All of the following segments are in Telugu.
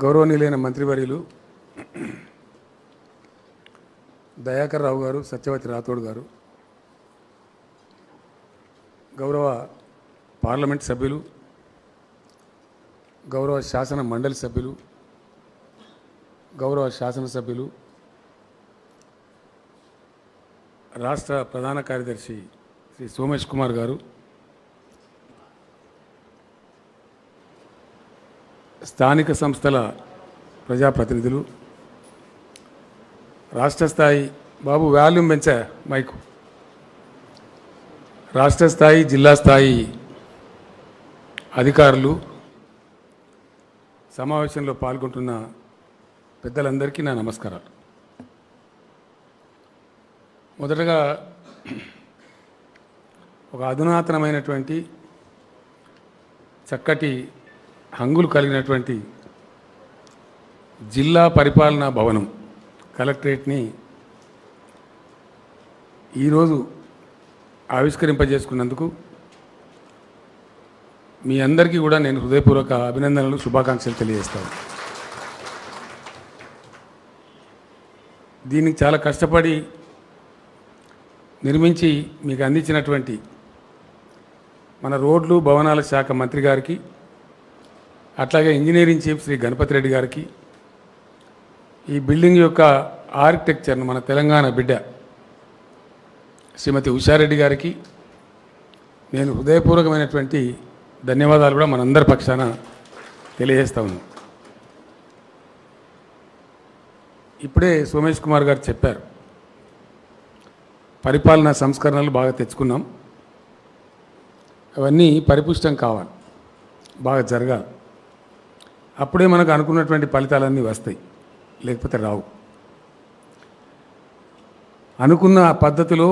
గౌరవనీయులైన మంత్రివర్యులు దయాకర్ రావు గారు, సత్యవతి రాథోడ్ గారు, గౌరవ పార్లమెంట్ సభ్యులు, గౌరవ శాసన మండలి సభ్యులు, గౌరవ శాసనసభ్యులు, రాష్ట్ర ప్రధాన కార్యదర్శి శ్రీ సోమేష్ కుమార్ గారు, స్థానిక సంస్థల ప్రజాప్రతినిధులు, రాష్ట్ర స్థాయి బాబు వాల్యూమ్ పెంచా మైకు రాష్ట్ర స్థాయి జిల్లా స్థాయి అధికారులు, సమావేశంలో పాల్గొంటున్న పెద్దలందరికీ నా నమస్కారాలు. మొదటగా ఒక అధునాతనమైనటువంటి చక్కటి హంగులు కలిగినటువంటి జిల్లా పరిపాలనా భవనం కలెక్టరేట్ని ఈరోజు ఆవిష్కరింపజేసుకున్నందుకు మీ అందరికీ కూడా నేను హృదయపూర్వక అభినందనలు, శుభాకాంక్షలు తెలియజేస్తాను. దీనికి చాలా కష్టపడి నిర్మించి మీకు అందించినటువంటి మన రోడ్లు భవనాల శాఖ మంత్రి గారికి, అట్లాగే ఇంజనీరింగ్ చీఫ్ శ్రీ గణపతి రెడ్డి గారికి, ఈ బిల్డింగ్ యొక్క ఆర్కిటెక్చర్ను మన తెలంగాణ బిడ్డ శ్రీమతి ఉషారెడ్డి గారికి నేను హృదయపూర్వకమైనటువంటి ధన్యవాదాలు కూడా మనందరి పక్షాన తెలియజేస్తా ఉన్నాం. ఇప్పుడే సోమేష్ కుమార్ గారు చెప్పారు, పరిపాలనా సంస్కరణలు బాగా తెచ్చుకున్నాం, అవన్నీ పరిపుష్టం కావాలి, బాగా జరగాలి, అప్పుడే మనకు అనుకున్నటువంటి ఫలితాలన్నీ వస్తాయి, లేకపోతే రావు. అనుకున్న పద్ధతిలో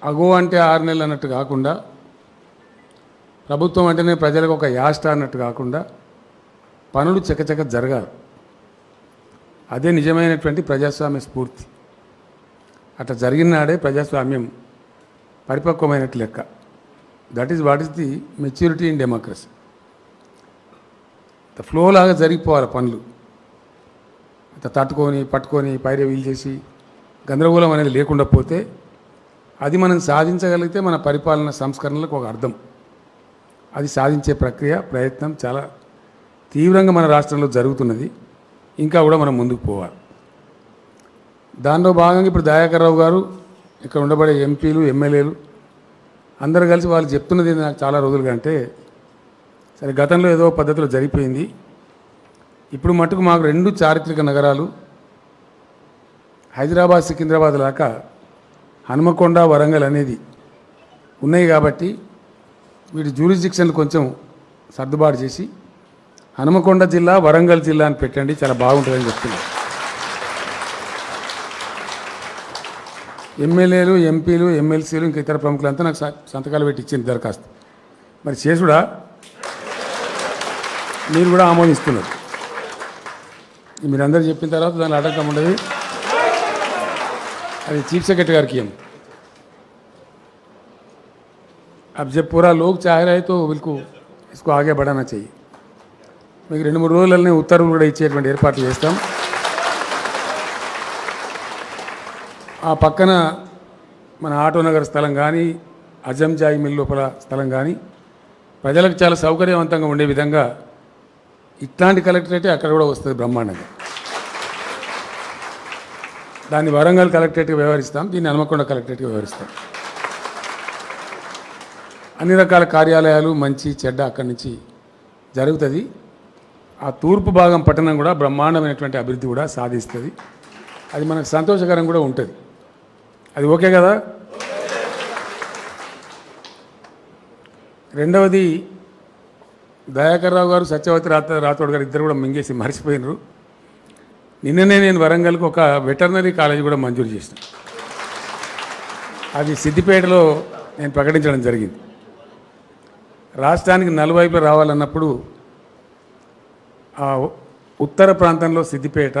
అగో అంటే 6 నెలలు అన్నట్టు కాకుండా, ప్రభుత్వం అంటేనే ప్రజలకు ఒక యాష్ట అన్నట్టు కాకుండా పనులు చకచక జరగాలి. అదే నిజమైనటువంటి ప్రజాస్వామ్య స్ఫూర్తి. అట్లా జరిగిన నాడే ప్రజాస్వామ్యం పరిపక్వమైనట్టు లెక్క. That is what is the maturity in democracy. Flow లాగా జరిగిపోవాలి పనులు. తట్టుకొని పట్టుకొని పైరే వీలు చేసి గందరగోళం అనేది లేకుండా పోతే అది మనం సాధించగలిగితే మన పరిపాలన సంస్కరణలకు ఒక అర్థం. అది సాధించే ప్రయత్నం చాలా తీవ్రంగా మన రాష్ట్రంలో జరుగుతున్నది. ఇంకా కూడా మనం ముందుకు పోవాలి. దానిలో భాగంగా ఇప్పుడు దయాకర్ రావు గారు, ఇక్కడ ఉండబడే ఎంపీలు, ఎమ్మెల్యేలు అందరూ కలిసి వాళ్ళు చెప్తున్నది నాకు చాలా రోజులుగా అంటే, సరే గతంలో ఏదో పద్ధతిలో జరిగిపోయింది, ఇప్పుడు మటుకు మాకు 2 చారిత్రక నగరాలు హైదరాబాద్, సికింద్రాబాద్ లాగా హనుమకొండ, వరంగల్ అనేది ఉన్నాయి కాబట్టి వీటి జ్యూరిస్డిక్షన్ కొంచెం సర్దుబాటు చేసి హనుమకొండ జిల్లా, వరంగల్ జిల్లా అని పెట్టండి, చాలా బాగుంటుందని చెప్తున్నారు. ఎమ్మెల్యేలు, ఎంపీలు, ఎమ్మెల్సీలు, ఇంకా ఇతర ప్రముఖులంతా నాకు సంతకాలు పెట్టి ఇచ్చింది దరఖాస్తు. మరి చేసుడా మీరు కూడా ఆమోదిస్తున్నారు. మీరందరూ చెప్పిన తర్వాత దాని ఆటంకం ఉండదు. అది चीफ सेक्रेटरी గారికి ఏం. अब जब पूरा लोग चाह रहे तो बिल्कुल इसको आगे बढ़ाना चाहिए. మీకు 2-3 రోజులనే ఉత్తర్వులు కూడా ఇచ్చేటువంటి ఏర్పాట్లు చేస్తాం. ఆ పక్కన మన ఆటోనగర్ స్థలం కానీ, అజంజాయి మిల్ లోపల స్థలం కానీ ప్రజలకు చాలా సౌకర్యవంతంగా ఉండే విధంగా ఇట్లాంటి కలెక్టరేటే అక్కడ కూడా వస్తుంది బ్రహ్మాండంగా. దాన్ని వరంగల్ కలెక్టరేట్గా వ్యవహరిస్తాం, దీన్ని హనుమకొండ కలెక్టరేట్గా వ్యవహరిస్తాం. అన్ని రకాల కార్యాలయాలు మంచి చెడ్డ అక్కడి నుంచి జరుగుతుంది. ఆ తూర్పు భాగం పట్టణం కూడా బ్రహ్మాండమైనటువంటి అభివృద్ధి కూడా సాధిస్తుంది. అది మనకు సంతోషకరం కూడా ఉంటుంది. అది ఓకే కదా. రెండవది, దయాకర్ రావు గారు, సత్యవతి రాథోడ్ గారు ఇద్దరు కూడా మింగేసి మర్చిపోయినారు. నిన్ననే నేను వరంగల్కి ఒక వెటర్నరీ కాలేజ్ కూడా మంజూరు చేసిన. అది సిద్దిపేటలో నేను ప్రకటించడం జరిగింది. రాష్ట్రానికి నలువైపులా రావాలన్నప్పుడు ఆ ఉత్తర ప్రాంతంలో సిద్దిపేట,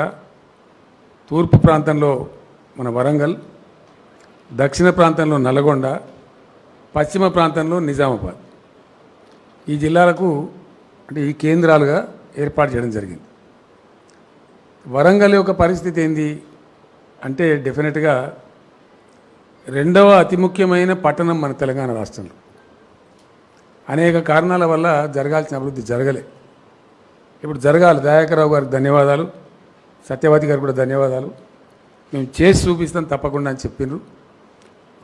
తూర్పు ప్రాంతంలో మన వరంగల్, దక్షిణ ప్రాంతంలో నల్గొండ, పశ్చిమ ప్రాంతంలో నిజామాబాద్, ఈ జిల్లాలకు అంటే ఈ కేంద్రాలుగా ఏర్పాటు చేయడం జరిగింది. వరంగల్ యొక్క పరిస్థితి ఏంది అంటే డెఫినెట్గా రెండవ అతి ముఖ్యమైన పట్టణం మన తెలంగాణ రాష్ట్రంలో. అనేక కారణాల వల్ల జరగాల్సిన అభివృద్ధి జరగలే. ఇప్పుడు జరగాలి. దయాకర్రావు గారికి ధన్యవాదాలు, సత్యవతి గారికి కూడా ధన్యవాదాలు. మేము చేసి చూపిస్తాం తప్పకుండా అని చెప్పిండ్రు.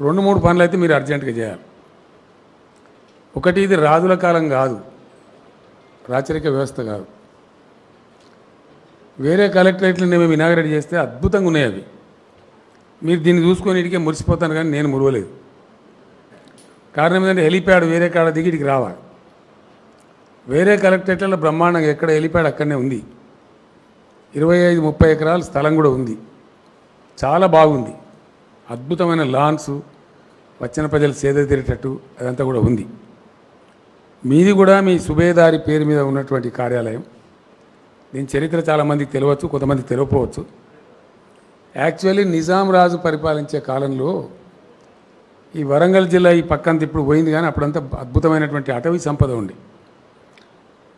2-3 పనులు అయితే మీరు అర్జెంటుగా చేయాలి. ఒకటి, ఇది రాజుల కాలం కాదు, రాచరిక వ్యవస్థ కాదు. వేరే కలెక్టరేట్లు మేము ఇనాగరేట్ చేస్తే అద్భుతంగా ఉన్నాయి అవి. మీరు దీన్ని చూసుకొని ఇటుకే మురిసిపోతాను, కానీ నేను మురవలేదు. కారణం ఏంటంటే హెలిప్యాడ్ వేరే కాడ దిగి ఇటుకి రావాలి. వేరే కలెక్టరేట్లలో బ్రహ్మాండంగా ఎక్కడ హెలిప్యాడ్ అక్కడనే ఉంది. 25-30 ఎకరాల స్థలం కూడా ఉంది. చాలా బాగుంది. అద్భుతమైన లాన్స్, వచ్చిన ప్రజలు సేద తీరేటట్టు అదంతా కూడా ఉంది. మీది కూడా మీ సుబేదారి పేరు మీద ఉన్నటువంటి కార్యాలయం. దీని చరిత్ర చాలామందికి తెలియవచ్చు, కొంతమందికి తెలియకపోవచ్చు. యాక్చువల్లీ నిజాం రాజు పరిపాలించే కాలంలో ఈ వరంగల్ జిల్లా ఈ పక్కంత ఇప్పుడు పోయింది, కానీ అప్పుడంతా అద్భుతమైనటువంటి అటవీ సంపద ఉంది.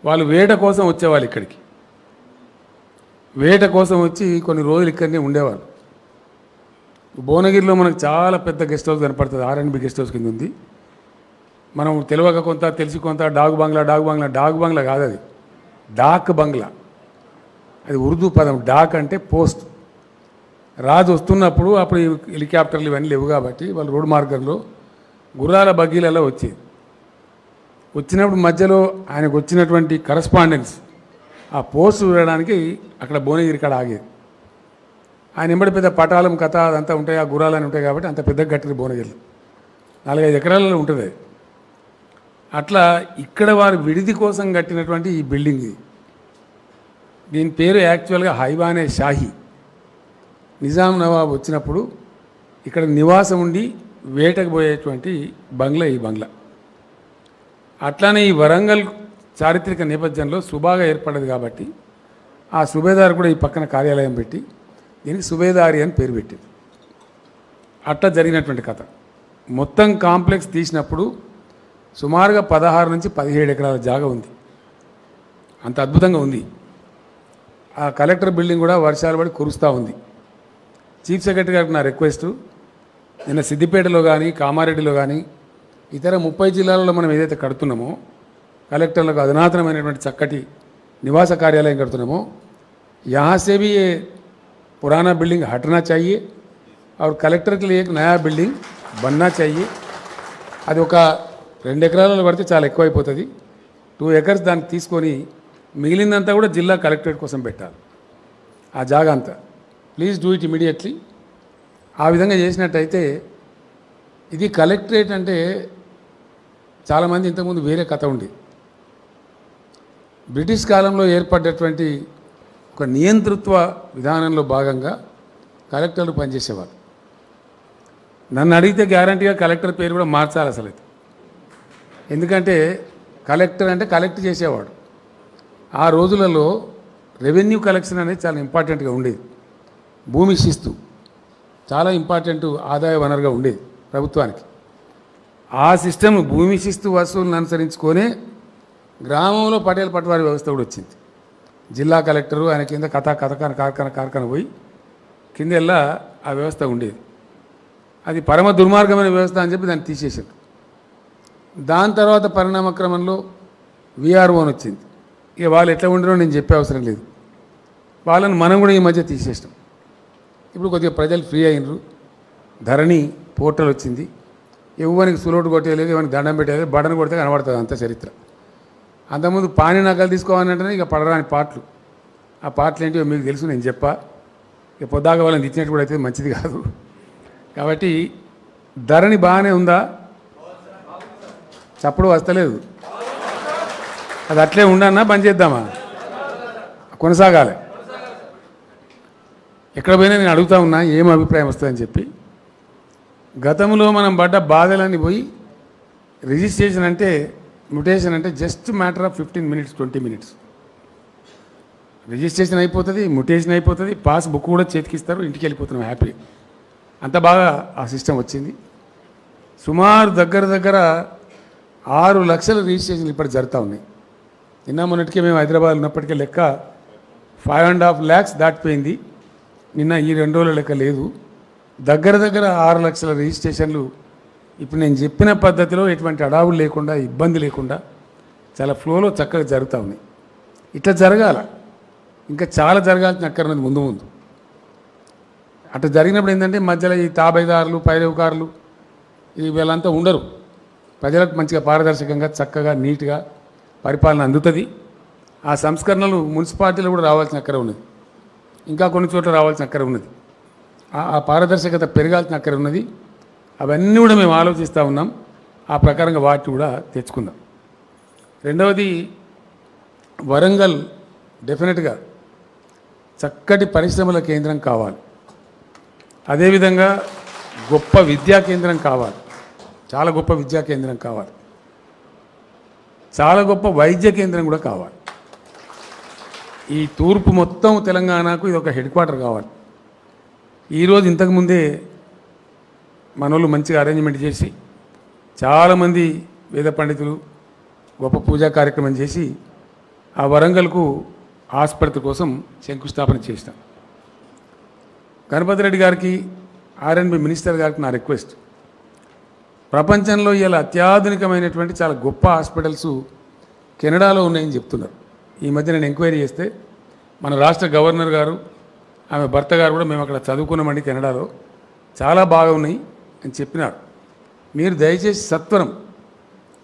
వాళ్ళు వేట కోసం వచ్చేవాళ్ళు ఇక్కడికి. వేట కోసం వచ్చి కొన్ని రోజులు ఇక్కడనే ఉండేవాళ్ళు. భువనగిరిలో మనకు చాలా పెద్ద గెస్ట్ హౌస్ కనపడుతుంది. R&B గెస్ట్ హౌస్ కింద ఉంది. మనం తెలియక కొంత, తెలిసి కొంత డాగ్ బంగ్లా కాదు, అది డాక్ బంగ్లా. అది ఉర్దూ పదం. డాక్ అంటే పోస్ట్. రాజు వస్తున్నప్పుడు అప్పుడు హెలికాప్టర్లు ఇవన్నీ లేవు కాబట్టి వాళ్ళు రోడ్డు మార్గంలో గుర్రాల బగ్గీలలో వచ్చేది. వచ్చినప్పుడు మధ్యలో ఆయనకు వచ్చినటువంటి కరస్పాండెన్స్ ఆ పోస్ట్ చూడడానికి అక్కడ భువనగిరి కాడ ఆగేది. ఆయన ఎంబడి పెద్ద పటాలం కథ అదంతా ఉంటాయి, ఆ గుర్రాలని ఉంటాయి కాబట్టి అంత పెద్ద కట్టింది భువనగిరిలో. 4-5 ఎకరాలలో ఉంటుంది. అట్లా ఇక్కడ వారు విడిది కోసం కట్టినటువంటి ఈ బిల్డింగ్ ఇది. దీని పేరు యాక్చువల్గా హైవానే షాహీ. నిజాం నవాబ్ వచ్చినప్పుడు ఇక్కడ నివాసం ఉండి వేటకు పోయేటువంటి బంగ్లా ఈ బంగ్లా. అట్లానే ఈ వరంగల్ చారిత్రక నేపథ్యంలో సుబాగా ఏర్పడ్డది కాబట్టి ఆ సుబేదారు కూడా ఈ పక్కన కార్యాలయం పెట్టి దీనికి సుబేదారి అని పేరు పెట్టింది. అట్లా జరిగినటువంటి కథ. మొత్తం కాంప్లెక్స్ తీసినప్పుడు సుమారుగా 16-17 ఎకరాల జాగా ఉంది. అంత అద్భుతంగా ఉంది. ఆ కలెక్టర్ బిల్డింగ్ కూడా వర్షాలు పడి కురుస్తూ ఉంది. చీఫ్ సెక్రటరీ గారికి నా రిక్వెస్ట్, నిన్న సిద్దిపేటలో కానీ కామారెడ్డిలో కానీ ఇతర 30 జిల్లాలలో మనం ఏదైతే కడుతున్నామో కలెక్టర్లకు అధునాతనమైనటువంటి చక్కటి నివాస కార్యాలయం కడుతున్నామో, यहाँ से भी ये पुराना बिल्डिंग हटना चाहिए और कलेक्टर के लिए एक नया बिल्डिंग बनना चाहिए. అది ఒక 2 ఎకరాలలో పడితే చాలా ఎక్కువైపోతుంది. 2 ఎకర్స్ దానికి తీసుకొని మిగిలిందంతా కూడా జిల్లా కలెక్టరేట్ కోసం పెట్టాలి ఆ జాగా అంతా. Please do it immediately. ఆ విధంగా చేసినట్టయితే ఇది కలెక్టరేట్ అంటే చాలామంది ఇంతకుముందు వేరే కథ ఉంది. బ్రిటిష్ కాలంలో ఏర్పడ్డటువంటి ఒక నియంతృత్వ విధానంలో భాగంగా కలెక్టర్లు పనిచేసేవారు. నన్ను అడిగితే గ్యారంటీగా కలెక్టర్ పేరు కూడా మార్చాలి అసలు. ఎందుకంటే కలెక్టర్ అంటే కలెక్ట్ చేసేవాడు. ఆ రోజులలో రెవెన్యూ కలెక్షన్ అనేది చాలా ఇంపార్టెంట్గా ఉండేది. భూమి శిస్తు చాలా ఇంపార్టెంట్ ఆదాయ వనరుగా ఉండేది ప్రభుత్వానికి. ఆ సిస్టమ్ భూమి శిస్తు వసూలను అనుసరించుకొనే గ్రామంలో పటేల్ పట్వారీ వ్యవస్థ కూడా వచ్చింది. జిల్లా కలెక్టరు ఆయన కింద కార్ఖాన పోయి కిందెల్లా ఆ వ్యవస్థ ఉండేది. అది పరమ దుర్మార్గమైన వ్యవస్థ అని చెప్పి దాన్ని తీసేశారు. దాని తర్వాత పరిణామక్రమంలో విఆర్ఓని వచ్చింది. ఇక వాళ్ళు ఎట్లా ఉండరో నేను చెప్పే అవసరం లేదు. వాళ్ళని మనం కూడా ఈ మధ్య తీసేసినాం. ఇప్పుడు కొద్దిగా ప్రజలు ఫ్రీ అయినరు. ధరణి పోర్టల్ వచ్చింది. ఎవరికి సులోటు కొట్టేయలేదు, ఎవరికి దండం పెట్టేది, బటన్ కొడితే కనబడుతుంది అంత చరిత్ర. అంతకుముందు పాని నకలు తీసుకోవాలంటేనే ఇక పడరాని పాటలు. ఆ పాటలు ఏంటో మీకు తెలుసు, నేను చెప్పా. ఇక పొద్దాక వాళ్ళని తెచ్చినట్టు కూడా అయితే మంచిది కాదు. కాబట్టి ధరణి బాగానే ఉందా? చప్పుడు వస్తలేదు. అది అట్లే ఉండన్నా బంద్ చేద్దామా? కొనసాగాలి. ఎక్కడ పోయినా నేను అడుగుతా ఉన్నా ఏం అభిప్రాయం వస్తుందని చెప్పి. గతంలో మనం పడ్డ బాధలన్నీ పోయి రిజిస్ట్రేషన్ అంటే మ్యుటేషన్ అంటే just matter of 15 minutes 20 minutes registration అయిపోతుంది, మ్యుటేషన్ అయిపోతుంది, పాస్ బుక్ కూడా చేతికిస్తారు, ఇంటికి వెళ్ళిపోతున్నాం హ్యాపీ. అంత బాగా ఆ సిస్టమ్ వచ్చింది. సుమారు దగ్గర 6 లక్షల రిజిస్ట్రేషన్లు ఇప్పటికి జరుగుతూ ఉన్నాయి. నిన్న మొన్నటికే మేము హైదరాబాద్ ఉన్నప్పటికీ లెక్క 5.5 lakhs దాటిపోయింది. నిన్న ఈ 2 రోజుల లెక్క లేదు. దగ్గర 6 లక్షల రిజిస్ట్రేషన్లు ఇప్పుడు నేను చెప్పిన పద్ధతిలో ఎటువంటి అడావులు లేకుండా, ఇబ్బంది లేకుండా చాలా ఫ్లోలో చక్కగా జరుగుతూ ఉన్నాయి. ఇట్లా జరగాల, ఇంకా చాలా జరగాల్సిన అక్కర్నది ముందు ముందు. అట్లా జరిగినప్పుడు ఏంటంటే మధ్యలో ఈ తాబేదారులు, పైరవకారులు వీళ్ళంతా ఉండరు. ప్రజలకు మంచిగా పారదర్శకంగా, చక్కగా, నీట్గా పరిపాలన అందుతుంది. ఆ సంస్కరణలు మున్సిపాలిటీలో కూడా రావాల్సిన అక్కర ఉన్నది, ఇంకా కొన్ని చోట్ల రావాల్సిన అక్కర ఉన్నది. ఆ పారదర్శకత పెరగాల్సిన అక్కర ఉన్నది. అవన్నీ కూడా మేము ఆలోచిస్తూ ఉన్నాం. ఆ ప్రకారంగా వాటిని కూడా తెచ్చుకుందాం. రెండవది, వరంగల్ డెఫినెట్గా చక్కటి పరిశ్రమల కేంద్రం కావాలి. అదేవిధంగా గొప్ప విద్యా కేంద్రం కావాలి, చాలా గొప్ప విద్యా కేంద్రం కావాలి, చాలా గొప్ప వైద్య కేంద్రం కూడా కావాలి. ఈ తూర్పు మొత్తం తెలంగాణకు ఇది ఒక హెడ్ క్వార్టర్ కావాలి. ఈరోజు ఇంతకుముందే మనోళ్ళు మంచిగా అరేంజ్మెంట్ చేసి చాలామంది వేద పండితులు గొప్ప పూజా కార్యక్రమం చేసి ఆ వరంగల్కు ఆసుపత్రి కోసం శంకుస్థాపన చేసినాం. గణపతి రెడ్డి గారికి, ఆర్ఎన్బి మినిస్టర్ గారికి నా రిక్వెస్ట్, ప్రపంచంలో ఇలా అత్యాధునికమైనటువంటి చాలా గొప్ప హాస్పిటల్స్ కెనడాలో ఉన్నాయని చెప్తున్నారు. ఈ మధ్య నేను ఎంక్వైరీ చేస్తే మన రాష్ట్ర గవర్నర్ గారు, ఆమె భర్త గారు కూడా మేము అక్కడ చదువుకున్నామండి కెనడాలో, చాలా బాగా ఉన్నాయి అని చెప్పినారు. మీరు దయచేసి సత్వరం,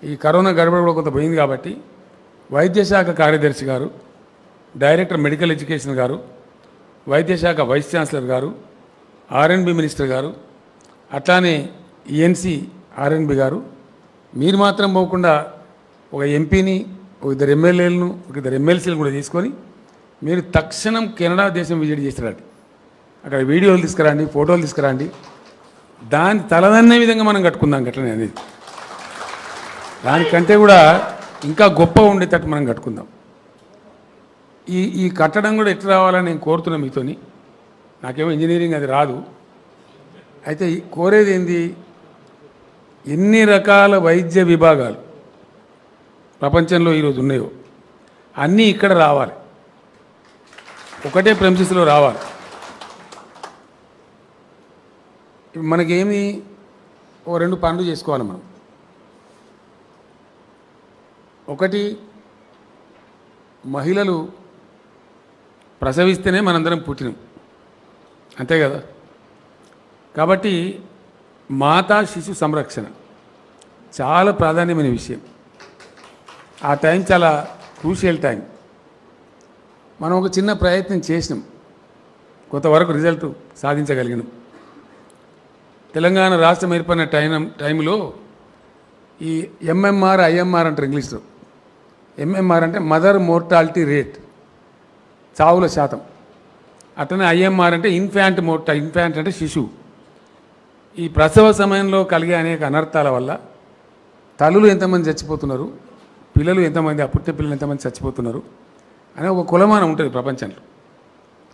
ఈ కరోనా గడబడి కూడా కొంత పోయింది కాబట్టి వైద్యశాఖ కార్యదర్శి గారు, డైరెక్టర్ మెడికల్ ఎడ్యుకేషన్ గారు, వైద్యశాఖ వైస్ ఛాన్సలర్ గారు, ఆర్ఎన్బి మినిస్టర్ గారు, అట్లానే ఈఎన్సి ఆర్ఎన్బి గారు, మీరు మాత్రం పోకుండా ఒక ఎంపీని, ఒక 2 ఎమ్మెల్యేలను, ఒక 2 ఎమ్మెల్సీలు కూడా తీసుకొని మీరు తక్షణం కెనడా దేశం విజిట్ చేస్తారండి. అక్కడ వీడియోలు తీసుకురండి, ఫోటోలు తీసుకురండి. దాన్ని తలదన్నే విధంగా మనం కట్టుకుందాం గట్లనే అనేది. దానికంటే కూడా ఇంకా గొప్ప ఉండేటట్టు మనం కట్టుకుందాం. ఈ కట్టడం కూడా ఎట్లా రావాలని నేను కోరుతున్నా మీతోని. నాకేమో ఇంజనీరింగ్ అది రాదు. అయితే కోరేది ఏంది, ఎన్ని రకాల వైద్య విభాగాలు ప్రపంచంలో ఈరోజు ఉన్నాయో అన్నీ ఇక్కడ రావాలి, ఒకటే ప్రెమిసెస్లో రావాలి. మనకేమి ఓ 2 పనులు చేసుకోవాలి మనం. ఒకటి, మహిళలు ప్రసవిస్తేనే మనందరం పుట్టినాం, అంతే కదా. కాబట్టి మాతా శిశు సంరక్షణ చాలా ప్రాధాన్యమైన విషయం. ఆ టైం చాలా క్రూషియల్ టైం. మనం ఒక చిన్న ప్రయత్నం చేసినాం, కొంతవరకు రిజల్ట్ సాధించగలిగినాం. తెలంగాణ రాష్ట్రం ఏర్పడిన టైంలో ఈ ఎంఎంఆర్, ఐఎంఆర్ అంటారు ఇంగ్లీష్లో. ఎంఎంఆర్ అంటే మదర్ మోర్టాలిటీ రేట్, చావుల శాతం. అట్లనే ఐఎంఆర్ అంటే ఇన్ఫాంట్ అంటే శిశువు. ఈ ప్రసవ సమయంలో కలిగే అనేక అనర్థాల వల్ల తల్లులు ఎంతమంది చచ్చిపోతున్నారు, పిల్లలు ఎంతమంది, అప్పుట్టే పిల్లలు ఎంతమంది చచ్చిపోతున్నారు అనే ఒక కొలమానం ఉంటుంది ప్రపంచంలో.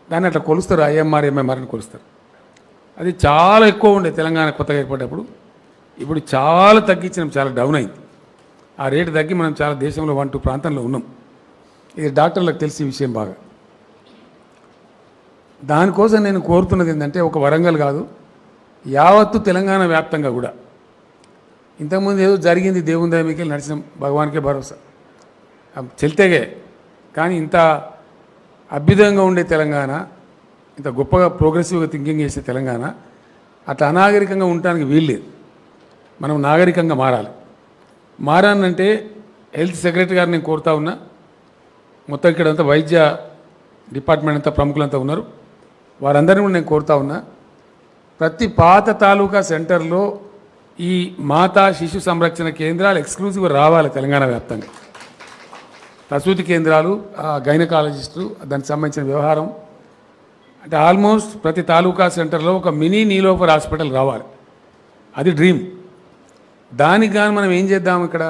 దాన్ని అట్లా కొలుస్తారు, ఐఎంఆర్, ఎంఎంఆర్ అని కొలుస్తారు. అది చాలా ఎక్కువ ఉండే తెలంగాణ కొత్తగా ఏర్పడేటప్పుడు. ఇప్పుడు చాలా తగ్గించినాం, చాలా డౌన్ అయింది. ఆ రేటు తగ్గి మనం చాలా దేశంలో 1-2 ప్రాంతంలో ఉన్నాం. ఇది డాక్టర్లకు తెలిసే విషయం బాగా. దానికోసం నేను కోరుతున్నది ఏంటంటే, ఒక వరంగల్ కాదు, యావత్తు తెలంగాణ వ్యాప్తంగా కూడా. ఇంతకుముందు ఏదో జరిగింది, దేవుని దయ మీకే నడిచిన భగవానికే భరోసా చెల్తేగే. కానీ ఇంత అభ్యుదయంగా ఉండే తెలంగాణ, ఇంత గొప్పగా ప్రోగ్రెసివ్గా థింకింగ్ చేసే తెలంగాణ అట్లా అనాగరికంగా ఉండటానికి వీల్లేదు. మనం నాగరికంగా మారాలి. మారానంటే హెల్త్ సెక్రటరీ గారిని నేను కోరుతా ఉన్నా, మొత్తం ఇక్కడంతా వైద్య డిపార్ట్మెంట్ అంతా ప్రముఖులంతా ఉన్నారు, వారందరినీ కూడా నేను కోరుతా ఉన్నా, ప్రతి పాత తాలూకా సెంటర్లో ఈ మాతా శిశు సంరక్షణ కేంద్రాలు ఎక్స్క్లూజివ్గా రావాలి తెలంగాణ వ్యాప్తంగా. ప్రసూతి కేంద్రాలు, గైనకాలజిస్టులు, దానికి సంబంధించిన వ్యవహారం అంటే ఆల్మోస్ట్ ప్రతి తాలూకా సెంటర్లో ఒక మినీ నీలోఫర్ హాస్పిటల్ రావాలి. అది డ్రీమ్. దానికి కానీ మనం ఏం చేద్దాం, ఇక్కడ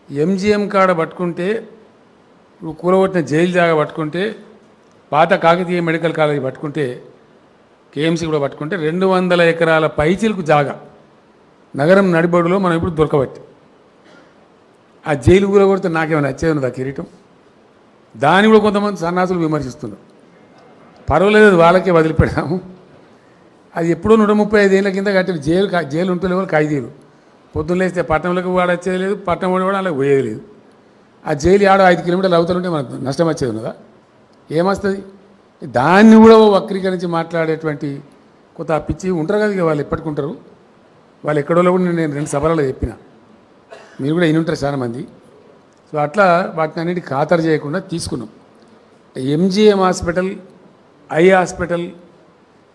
ఎంజిఎం కాడ పట్టుకుంటే, కూలగొట్టిన జైలు జాగా పట్టుకుంటే, పాత కాకతీయ మెడికల్ కాలేజీ పట్టుకుంటే, కేఎంసీ కూడా పట్టుకుంటే 200 ఎకరాల పైచిలకు జాగా నగరం నడిబడులో మనం ఇప్పుడు దొరకబట్టి. ఆ జైలు కూలగొడితే నాకేమైనా వచ్చేది ఉన్నదా కిరీటం? దాన్ని కూడా కొంతమంది సన్నాసులు విమర్శిస్తున్నారు. పర్వాలేదు, వాళ్ళకే వదిలిపెడదాము. అది ఎప్పుడో 135 ఏళ్ళ కింద కట్టిన జైలు ఉంటే వాళ్ళు ఖైదీలు. పొద్దున్న లేస్తే పట్టణంలోకి వాడు వచ్చేది లేదు, పట్టణం వాడు కూడా అలా పోయేది లేదు. ఆ జైలు ఆడ 5 కిలోమీటర్లు అవుతుంటే మనకు నష్టం వచ్చేది ఉన్నదా? ఏమొస్తుంది? దాన్ని కూడా వక్రీకరించి మాట్లాడేటువంటి కొంత పిచ్చి ఉంటారు కదా. వాళ్ళు ఎప్పటికుంటారు, వాళ్ళు ఎక్కడో కూడా నేను 2 సభలలో చెప్పిన, మీరు కూడా ఉంటారు చాలామంది. సో అట్లా వాటిని అన్నిటి ఖాతరు చేయకుండా తీసుకున్నాం. MGM hospital, eye hospital,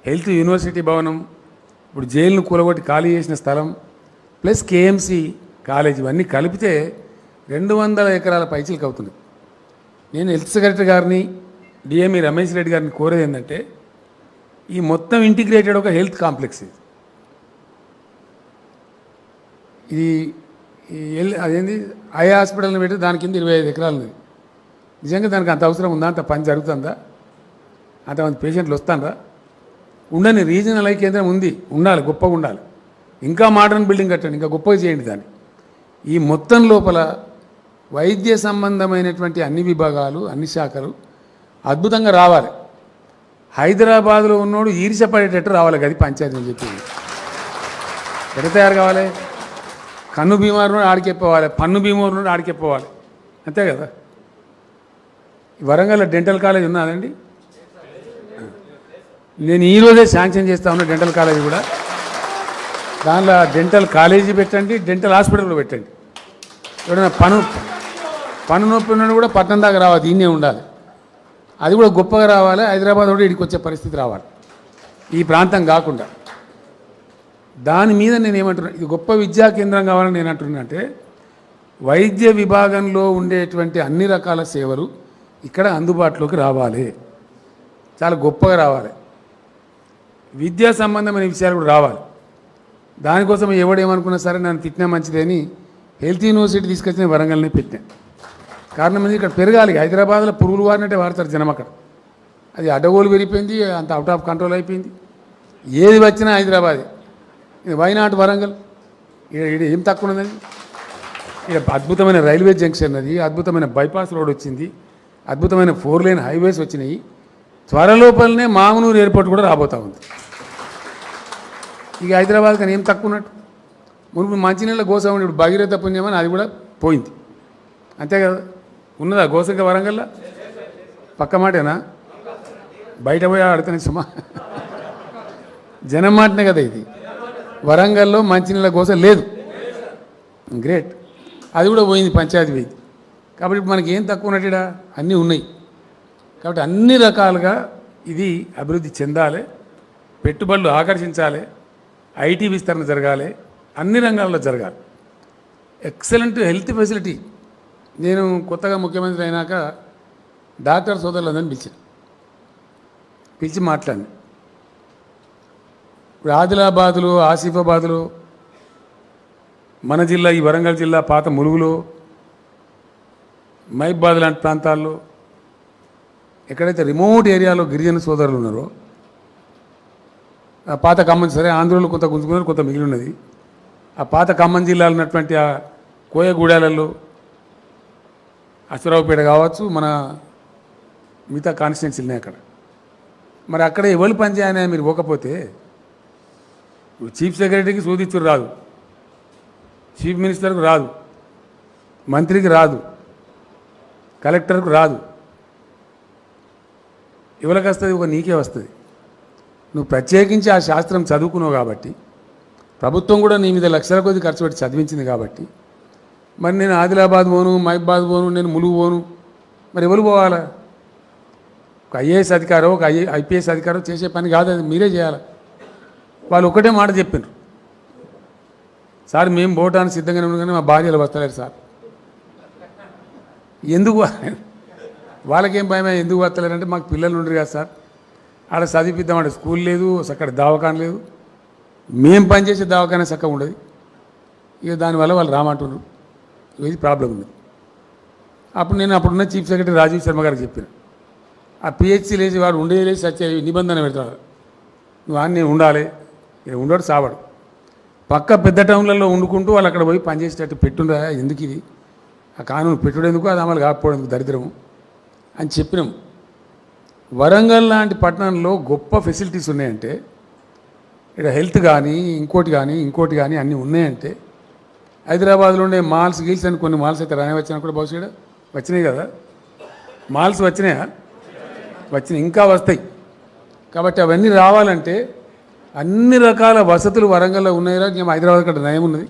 health university భవనం, ఇప్పుడు జైలును కూలగొట్టి ఖాళీ చేసిన స్థలం, ప్లస్ కేఎంసి కాలేజ్, ఇవన్నీ కలిపితే 200 ఎకరాల పైచీలకు అవుతుంది. నేను హెల్త్ సెక్రటరీ గారిని, డిఎంఈ రమేష్ రెడ్డి గారిని కోరేది ఏంటంటే, ఈ మొత్తం ఇంటిగ్రేటెడ్ ఒక హెల్త్ కాంప్లెక్స్ ఇది అదేంది ఐ హాస్పిటల్ని పెట్టి దాని కింద 25 ఎకరాలు ఉంది. నిజంగా దానికి అంత అవసరం ఉందా? అంత పని జరుగుతుందా? అంతమంది పేషెంట్లు వస్తారా? ఉండని రీజనల్ ఐ కేంద్రం ఉంది, ఉండాలి, గొప్పగా ఉండాలి. ఇంకా మోడర్న్ బిల్డింగ్ కట్టండి, ఇంకా గొప్పగా చేయండి దాన్ని. ఈ మొత్తం లోపల వైద్య సంబంధమైనటువంటి అన్ని విభాగాలు, అన్ని శాఖలు అద్భుతంగా రావాలి. హైదరాబాద్లో ఉన్నోడు ఈర్షపడేటట్టు రావాలి. గది పంచాయతీ అని చెప్పింది. ఎక్కడ తయారు కావాలి? కన్ను బీమారు ఆడికెప్పవాలి, పన్ను బీమారు ఆడికెప్పవాలి, అంతే కదా. వరంగల్లో డెంటల్ కాలేజ్ ఉన్నదండి. నేను ఈరోజే శాంక్షన్ చేస్తా ఉన్నా డెంటల్ కాలేజీ కూడా. దానిలో డెంటల్ కాలేజీ పెట్టండి, డెంటల్ హాస్పిటల్ పెట్టండి. ఎవరైనా పన్ను నొప్పి ఉన్నాడు కూడా పట్టణం దాకా రావాలి, దీన్నే ఉండాలి. అది కూడా గొప్పగా రావాలి. హైదరాబాద్ కూడా ఇక్కడికి వచ్చే పరిస్థితి రావాలి, ఈ ప్రాంతం కాకుండా. దాని మీద నేను ఏమంటున్నా, ఇది గొప్ప విద్యా కేంద్రం కావాలని నేను అంటున్నా. అంటే వైద్య విభాగంలో ఉండేటువంటి అన్ని రకాల సేవలు ఇక్కడ అందుబాటులోకి రావాలి, చాలా గొప్పగా రావాలి. విద్యా సంబంధమైన విషయాలు కూడా రావాలి. దానికోసం ఎవడేమనుకున్నా సరే నన్ను తిట్టినా మంచిదని హెల్త్ యూనివర్సిటీ తీసుకొచ్చిన వరంగల్ని పెట్టాను. కారణం ఏంది, ఇక్కడ పెరగాలి. హైదరాబాద్లో పురుగులు వారినట్టే వాడతారు జనం అక్కడ. అది అడ్డగోలు పెరిగిపోయింది, అంత అవుట్ ఆఫ్ కంట్రోల్ అయిపోయింది. ఏది వచ్చినా హైదరాబాదే. వైనాట్ వరంగల్, ఇక్కడ ఏం తక్కువ ఉన్నది? ఇక్కడ అద్భుతమైన రైల్వే జంక్షన్ అది, అద్భుతమైన బైపాస్ రోడ్ వచ్చింది, అద్భుతమైన 4 లేన్ హైవేస్ వచ్చినాయి. త్వరలోపలనే మామనూరు ఎయిర్పోర్ట్ కూడా రాబోతూ ఉంది. ఇక హైదరాబాద్ కానీ ఏం తక్కువ ఉన్నట్టు? మునుపు మంచినీళ్ళ గోస ఉండి, ఇప్పుడు భగీరథ పుణ్యమని అది కూడా పోయింది, అంతే కదా. ఉన్నదా గోసక వరంగల్లో? పక్క మాటేనా? బయట పోయి ఆడుతున్నాయి సుమా, జనం మాటనే కదా ఇది. వరంగల్లో మంచినీళ్ళ గోస లేదు, గ్రేట్. అది కూడా పోయింది, పంచాయతీ పోయింది. కాబట్టి మనకి ఏం తక్కువ ఉన్నట్టుడా? అన్నీ ఉన్నాయి. కాబట్టి అన్ని రకాలుగా ఇది అభివృద్ధి చెందాలి, పెట్టుబడులు ఆకర్షించాలి, ఐటీ విస్తరణ జరగాలి, అన్ని రంగాల్లో జరగాలి. Excellent health facility. నేను కొత్తగా ముఖ్యమంత్రి అయినాక డాక్టర్ సోదరులందరినీ పిలిచి మాట్లాడిన. ఇప్పుడు ఆదిలాబాదులో, ఆసిఫాబాదులో, మన జిల్లా ఈ వరంగల్ జిల్లా పాత ములుగులో, మహబూబాద్ లాంటి ప్రాంతాల్లో ఎక్కడైతే రిమోట్ ఏరియాలో గిరిజన సోదరులు ఉన్నారో, ఆ పాత ఖమ్మం, సరే ఆంధ్రలో కొంత గుంజుకున్నారు, కొంత మిగిలి ఉన్నది. ఆ పాత ఖమ్మం జిల్లాలో ఉన్నటువంటి ఆ కోయగూడాలలో, అశ్వరావుపేట కావచ్చు, మన మిగతా కాన్స్టిట్యున్సీలనే అక్కడ. మరి అక్కడ ఎవరు పనిచేయని మీరు పోకపోతే, చీఫ్ సెక్రటరీకి సూదిచ్చురు రాదు, చీఫ్ మినిస్టర్కు రాదు, మంత్రికి రాదు, కలెక్టర్కు రాదు. ఎవరికి వస్తుంది? ఒక నీకే వస్తుంది. నువ్వు ప్రత్యేకించి ఆ శాస్త్రం చదువుకున్నావు కాబట్టి, ప్రభుత్వం కూడా నీ మీద లక్షల కొద్ది ఖర్చు పెట్టి చదివించింది కాబట్టి, మరి నేను ఆదిలాబాద్ పోను, మహబూబాద్ పోను, నేను ములుగు పోను, మరి ఎవరు పోవాలా? ఒక ఐఏఎస్ అధికారో, ఒక ఐపీఎస్ అధికారో చేసే పని కాదు, అది మీరే చేయాలి. వాళ్ళు ఒకటే మాట చెప్పారు, సార్ మేము పోవటానికి సిద్ధంగానే ఉన్నాం కానీ మా భార్యలు వస్తలేరు సార్. ఎందుకు? వాళ్ళకేం భయమే, ఎందుకు వస్తలేరంటే మాకు పిల్లలు ఉండరు కదా సార్, ఆడ చదివిద్దామంటే స్కూల్ లేదు, అక్కడ దవాఖాన లేదు, మేము పనిచేసే దవాఖాన చక్కగా ఉండదు. ఇక దానివల్ల వాళ్ళు రామంటున్నారు. ఇది ప్రాబ్లం ఉంది. అప్పుడు నేను అప్పుడున్న చీఫ్ సెక్రటరీ రాజీవ్ శర్మ గారికి చెప్పాను, ఆ పిహెచ్సి లేచి వాడు ఉండేలేసి సచ్చే నిబంధన పెడతాడు, నువ్వు అన్నీ ఉండాలి, ఇక్కడ ఉండడు సావాడు. పక్క పెద్ద టౌన్లలో వండుకుంటూ వాళ్ళు అక్కడ పోయి పనిచేసేటట్టు పెట్టుండ్రా. ఎందుకు ఇది? ఆ కానూను పెట్టుడేందుకు, అది అమలు కాకపోవడానికి దరిద్రము. అని చెప్పినాం. వరంగల్ లాంటి పట్టణంలో గొప్ప ఫెసిలిటీస్ ఉన్నాయంటే, ఇక్కడ హెల్త్ కానీ ఇంకోటి కానీ అన్నీ ఉన్నాయంటే, హైదరాబాద్లో ఉండే మాల్స్ గీల్స్ అని కొన్ని మాల్స్ అయితే రానే వచ్చినా కూడా బహుశా వచ్చినాయి కదా, మాల్స్ వచ్చినాయా? వచ్చినాయి, ఇంకా వస్తాయి. కాబట్టి అవన్నీ రావాలంటే అన్ని రకాల వసతులు వరంగల్లో ఉన్నాయిరా, మేము హైదరాబాద్ కంటే నయం ఉన్నది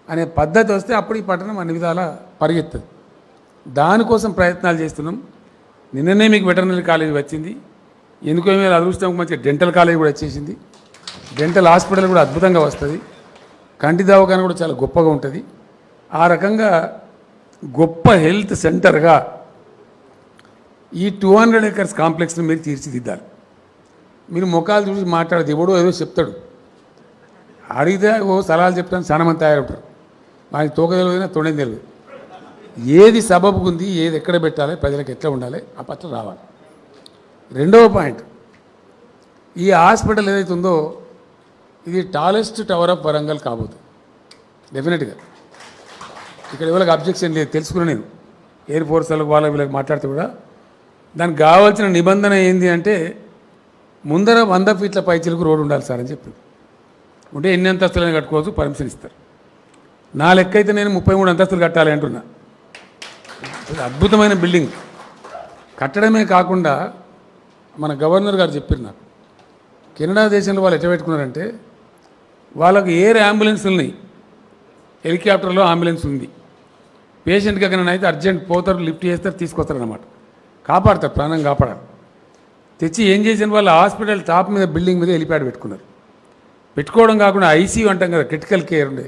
అనే పద్ధతి వస్తే అప్పుడు ఈ పట్టణం అన్ని విధాల పరిగెత్తది. దానికోసం ప్రయత్నాలు చేస్తున్నాం. నిన్ననే మీకు వెటర్నరీ కాలేజ్ వచ్చింది, ఎందుకో మీరు అదృష్టం మంచిగా డెంటల్ కాలేజ్ కూడా వచ్చేసింది. డెంటల్ హాస్పిటల్ కూడా అద్భుతంగా వస్తుంది, కంటి దవాఖాన కూడా చాలా గొప్పగా ఉంటుంది. ఆ రకంగా గొప్ప హెల్త్ సెంటర్గా ఈ 200 acres కాంప్లెక్స్ని మీరు తీర్చిదిద్దాలి. మీరు ముఖాలు చూసి మాట్లాడదు, ఎవడో ఏదో చెప్తాడు, అడిగితే ఓ సలహాలు చెప్తాను చాలా మంది తయారవుతారు. మనకి తోక తెలియదు, తొండేం తెలియదు. ఏది సబబుకు ఉంది, ఏది ఎక్కడ పెట్టాలి, ప్రజలకు ఎట్లా ఉండాలి, ఆ పట్ల రావాలి. రెండవ పాయింట్, ఈ హాస్పిటల్ ఏదైతే ఉందో ఇది టాలెస్ట్ టవర్ ఆఫ్ వరంగల్ కాబోతుంది డెఫినెట్గా. ఇక్కడ ఎవరికి అబ్జెక్షన్ లేదు, తెలుసుకున్నా నేను ఎయిర్ ఫోర్స్ వాళ్ళకి వీళ్ళకి మాట్లాడితే కూడా. దానికి కావాల్సిన నిబంధన ఏంది అంటే ముందర 100 feet పైచిలకు రోడ్డు ఉండాలి సార్ అని చెప్పింది. ఉంటే ఎన్ని అంతస్తులని కట్టుకోవచ్చు, పర్మిషన్ ఇస్తారు. నా లెక్క అయితే నేను 33 అంతస్తులు కట్టాలి అంటున్నా. అద్భుతమైన బిల్డింగ్ కట్టడమే కాకుండా మన గవర్నర్ గారు చెప్పారు నాకు, కెనడా దేశంలో వాళ్ళు ఎట్లా పెట్టుకున్నారంటే వాళ్ళకు ఎయిర్ అంబులెన్స్ ఉన్నాయి, హెలికాప్టర్లో అంబులెన్స్ ఉంది. పేషెంట్కి ఎక్కడైనా అయితే అర్జెంట్ పోతారు, లిఫ్ట్ చేస్తారు, తీసుకొస్తారు అన్నమాట, కాపాడతారు, ప్రాణం కాపాడాలి. తెచ్చి ఏం చేసిన వాళ్ళు హాస్పిటల్ టాప్ మీద బిల్డింగ్ మీద హెలిప్యాడ్ పెట్టుకున్నారు. పెట్టుకోవడం కాకుండా ఐసీయూ అంటాం కదా, క్రిటికల్ కేర్ ఉండే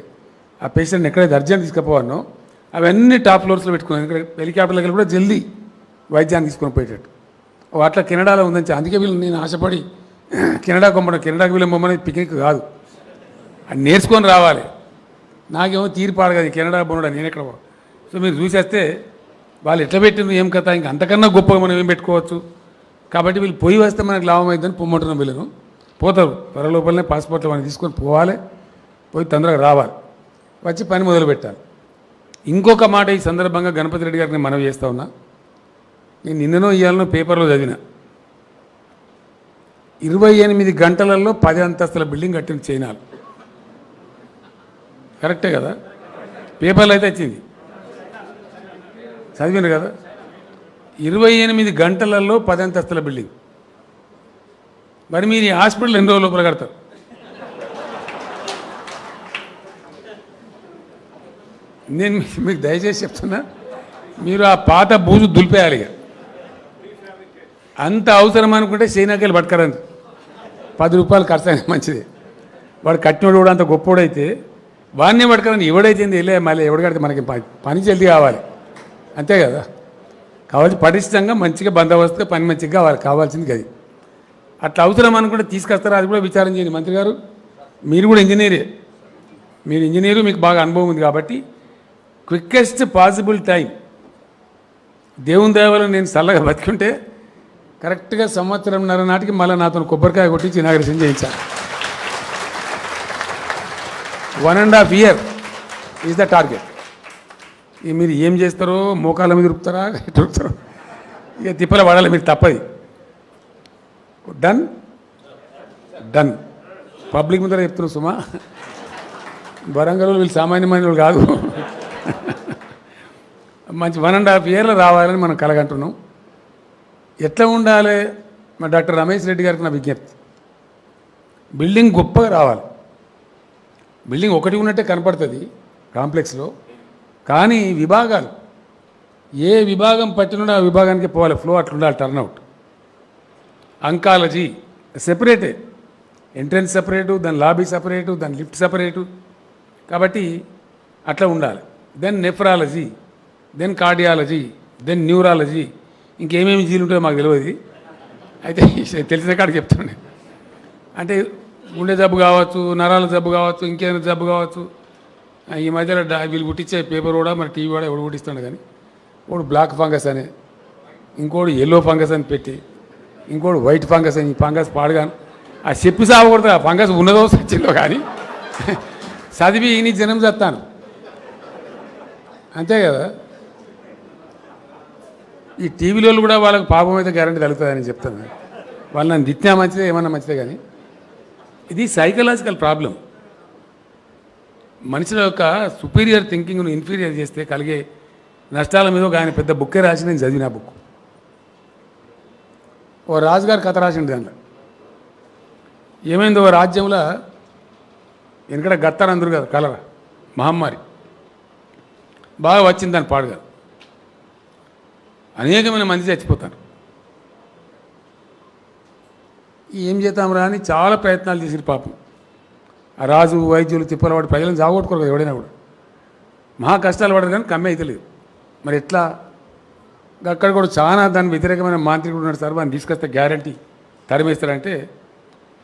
ఆ పేషెంట్ని ఎక్కడైతే అర్జెంట్ తీసుకుపోవాలో అవన్నీ టాప్ ఫ్లోర్స్లో పెట్టుకున్నారు. ఇక్కడ హెలికాప్టర్ దగ్గర కూడా జల్దీ వైద్యాన్ని తీసుకొని పోయేటట్టు. అట్లా కెనడాలో ఉందని, అందుకే వీళ్ళు నేను ఆశపడి కెనడాకి వీళ్ళని బొమ్మని పిక్నిక్ కాదు, అది నేర్చుకొని రావాలి. నాకేమో తీరిపాడు కదా కెనడా బొమ్మడా, నేను ఎక్కడ. సో మీరు చూసేస్తే వాళ్ళు ఎట్లా పెట్టింది ఏం కథ, ఇంకా అంతకన్నా గొప్పగా మనం ఏం పెట్టుకోవచ్చు. కాబట్టి వీళ్ళు పోయి వస్తే మనకు లాభం అవుతుందని పొమ్మంటున్నాం. వీళ్ళను పోతారు, త్వర లోపలనే పాస్పోర్ట్లు మనం తీసుకొని పోవాలి, పోయి తొందరగా రావాలి, వచ్చి పని మొదలు పెట్టాలి. ఇంకొక మాట ఈ సందర్భంగా గణపతి రెడ్డి గారికి మనవి చేస్తా ఉన్నా. నేను నిన్ననో ఇవాళనో పేపర్లో చదివిన, 28 గంటలలో 10 అంతస్తుల బిల్డింగ్ కట్టిన చైనాలు. కరెక్టే కదా, పేపర్లో అయితే వచ్చింది, చదివిన కదా. 28 గంటలలో 10 అంతస్తుల బిల్డింగ్. మరి మీరు ఈ హాస్పిటల్ ఎన్ని రోజుల లోపల కడతారు? నేను మీకు దయచేసి చెప్తున్నా, మీరు ఆ పాత బూజు దులిపేయాలి. అంత అవసరం అనుకుంటే చైనాకెళ్ళి పట్టుకరండి, 10 రూపాయలు ఖర్చు అయినా మంచిది. వాడు కట్టినోడు కూడా అంత గొప్పోడైతే వాడినే పట్టుకరండి. ఎవడైతే వెళ్ళే మళ్ళీ ఎవడు కడితే మనకి పని జల్దీ కావాలి, అంతే కదా. కాబట్టి పటిష్టంగా మంచిగా బందోబస్తుగా పని మంచిగా కావాలి, కావాల్సింది అది. అట్లా అవసరం అనుకుంటే తీసుకొస్తారా, అది కూడా విచారం చేయండి. మంత్రి గారు మీరు కూడా ఇంజనీరే, మీరు ఇంజనీరు, మీకు బాగా అనుభవం ఉంది కాబట్టి క్విక్కెస్ట్ పాసిబుల్ టైం, దేవుని దయ వల్ల నేను చల్లగా బతికుంటే కరెక్ట్గా 1.5 సంవత్సరం నాటికి మళ్ళీ నాతో కొబ్బరికాయ కొట్టించి ఇనాగ్రేషన్ చేయించాను. 1.5 years ఈజ్ ద టార్గెట్. మీరు ఏం చేస్తారో, మోకాళ్ళ మీద దొరుకుతారా, దొరుకుతారో, ఇక తిప్పల పడాలి మీరు, తప్పది. డన్ డన్ పబ్లిక్ ముందర చెప్తున్నాం సుమా, వరంగల్ వీళ్ళు సామాన్యమైన వాళ్ళు కాదు. మంచి 1.5 years రావాలని మనం కలగంటున్నాం. ఎట్లా ఉండాలి, మా డాక్టర్ రమేష్ రెడ్డి గారికి నా విజ్ఞప్తి, బిల్డింగ్ గొప్పగా రావాలి. బిల్డింగ్ ఒకటి ఉన్నట్టే కనపడుతుంది కాంప్లెక్స్లో, కానీ విభాగాలు, ఏ విభాగం పట్టినో ఆ విభాగానికి పోవాలి, ఫ్లో అట్లా ఉండాలి, టర్న్అవుట్. అంకాలజీ సెపరేటే, ఎంట్రన్స్ సపరేటు, దాని లాబీ సపరేటు, దాని లిఫ్ట్ సపరేటు, కాబట్టి అట్లా ఉండాలి. Then nephrology, then cardiology, then neurology, ఇంకేమేమి జీలు ఉంటాయో మాకు తెలియదు, అయితే తెలిసిన కాడికి చెప్తాను. అంటే గుండె జబ్బు కావచ్చు, నరాల జబ్బు కావచ్చు, ఇంకేదైనా జబ్బు కావచ్చు. ఈ మధ్యలో వీళ్ళు పుట్టించే పేపర్ కూడా మన టీవీ కూడా ఎవడు పుట్టిస్తాడు, కానీ ఒకడు బ్లాక్ ఫంగస్ అని, ఇంకోటి ఎల్లో ఫంగస్ అని పెట్టి, ఇంకోటి వైట్ ఫంగస్ అని. ఈ ఫంగస్ పాడుగాను ఆ చెప్పి సాగకూడదు, ఆ ఫంగస్ ఉన్నదో సచ్చిందో కానీ చదివి నీ జనం చేస్తాను, అంతే కదా. ఈ టీవీలో కూడా వాళ్ళకి పాపం అయితే గ్యారంటీ తగ్గుతుందని చెప్తాను. వాళ్ళు నన్ను తిట్టినా మంచిదే ఏమన్నా మంచిదే, కానీ ఇది సైకలాజికల్ ప్రాబ్లం. మనుషుల యొక్క సుపీరియర్ థింకింగ్ను ఇన్ఫీరియర్ చేస్తే కలిగే నష్టాల మీద ఒక ఆయన పెద్ద బుక్కే రాసి నేను చదివిన బుక్. ఓ రాజుగారు కథ రాసిండు దాంట్లో. ఏమైందో ఓ రాజ్యంలో వెనకడ గత్తారు అందరు కదా కలరా మహమ్మారి బాగా వచ్చింది, దాని పాడుగా అనేకమైన మంది చచ్చిపోతారు. ఏం చేద్దాంరా అని చాలా ప్రయత్నాలు చేసిరు పాపం. ఆ రాజు వైద్యులు తిప్పలవాడు ప్రజలను జాగొట్టుకోరు కదా ఎవడైనా కూడా. మహా కష్టాలు పడరు కానీ కమ్మి అయితే లేదు. మరి ఎట్లా? అక్కడ కూడా చాలా దాని వ్యతిరేకమైన మాంత్రికుడు ఉన్నాడు సార్, వాడిని తీసుకొస్తే గ్యారంటీ తరిమేస్తారంటే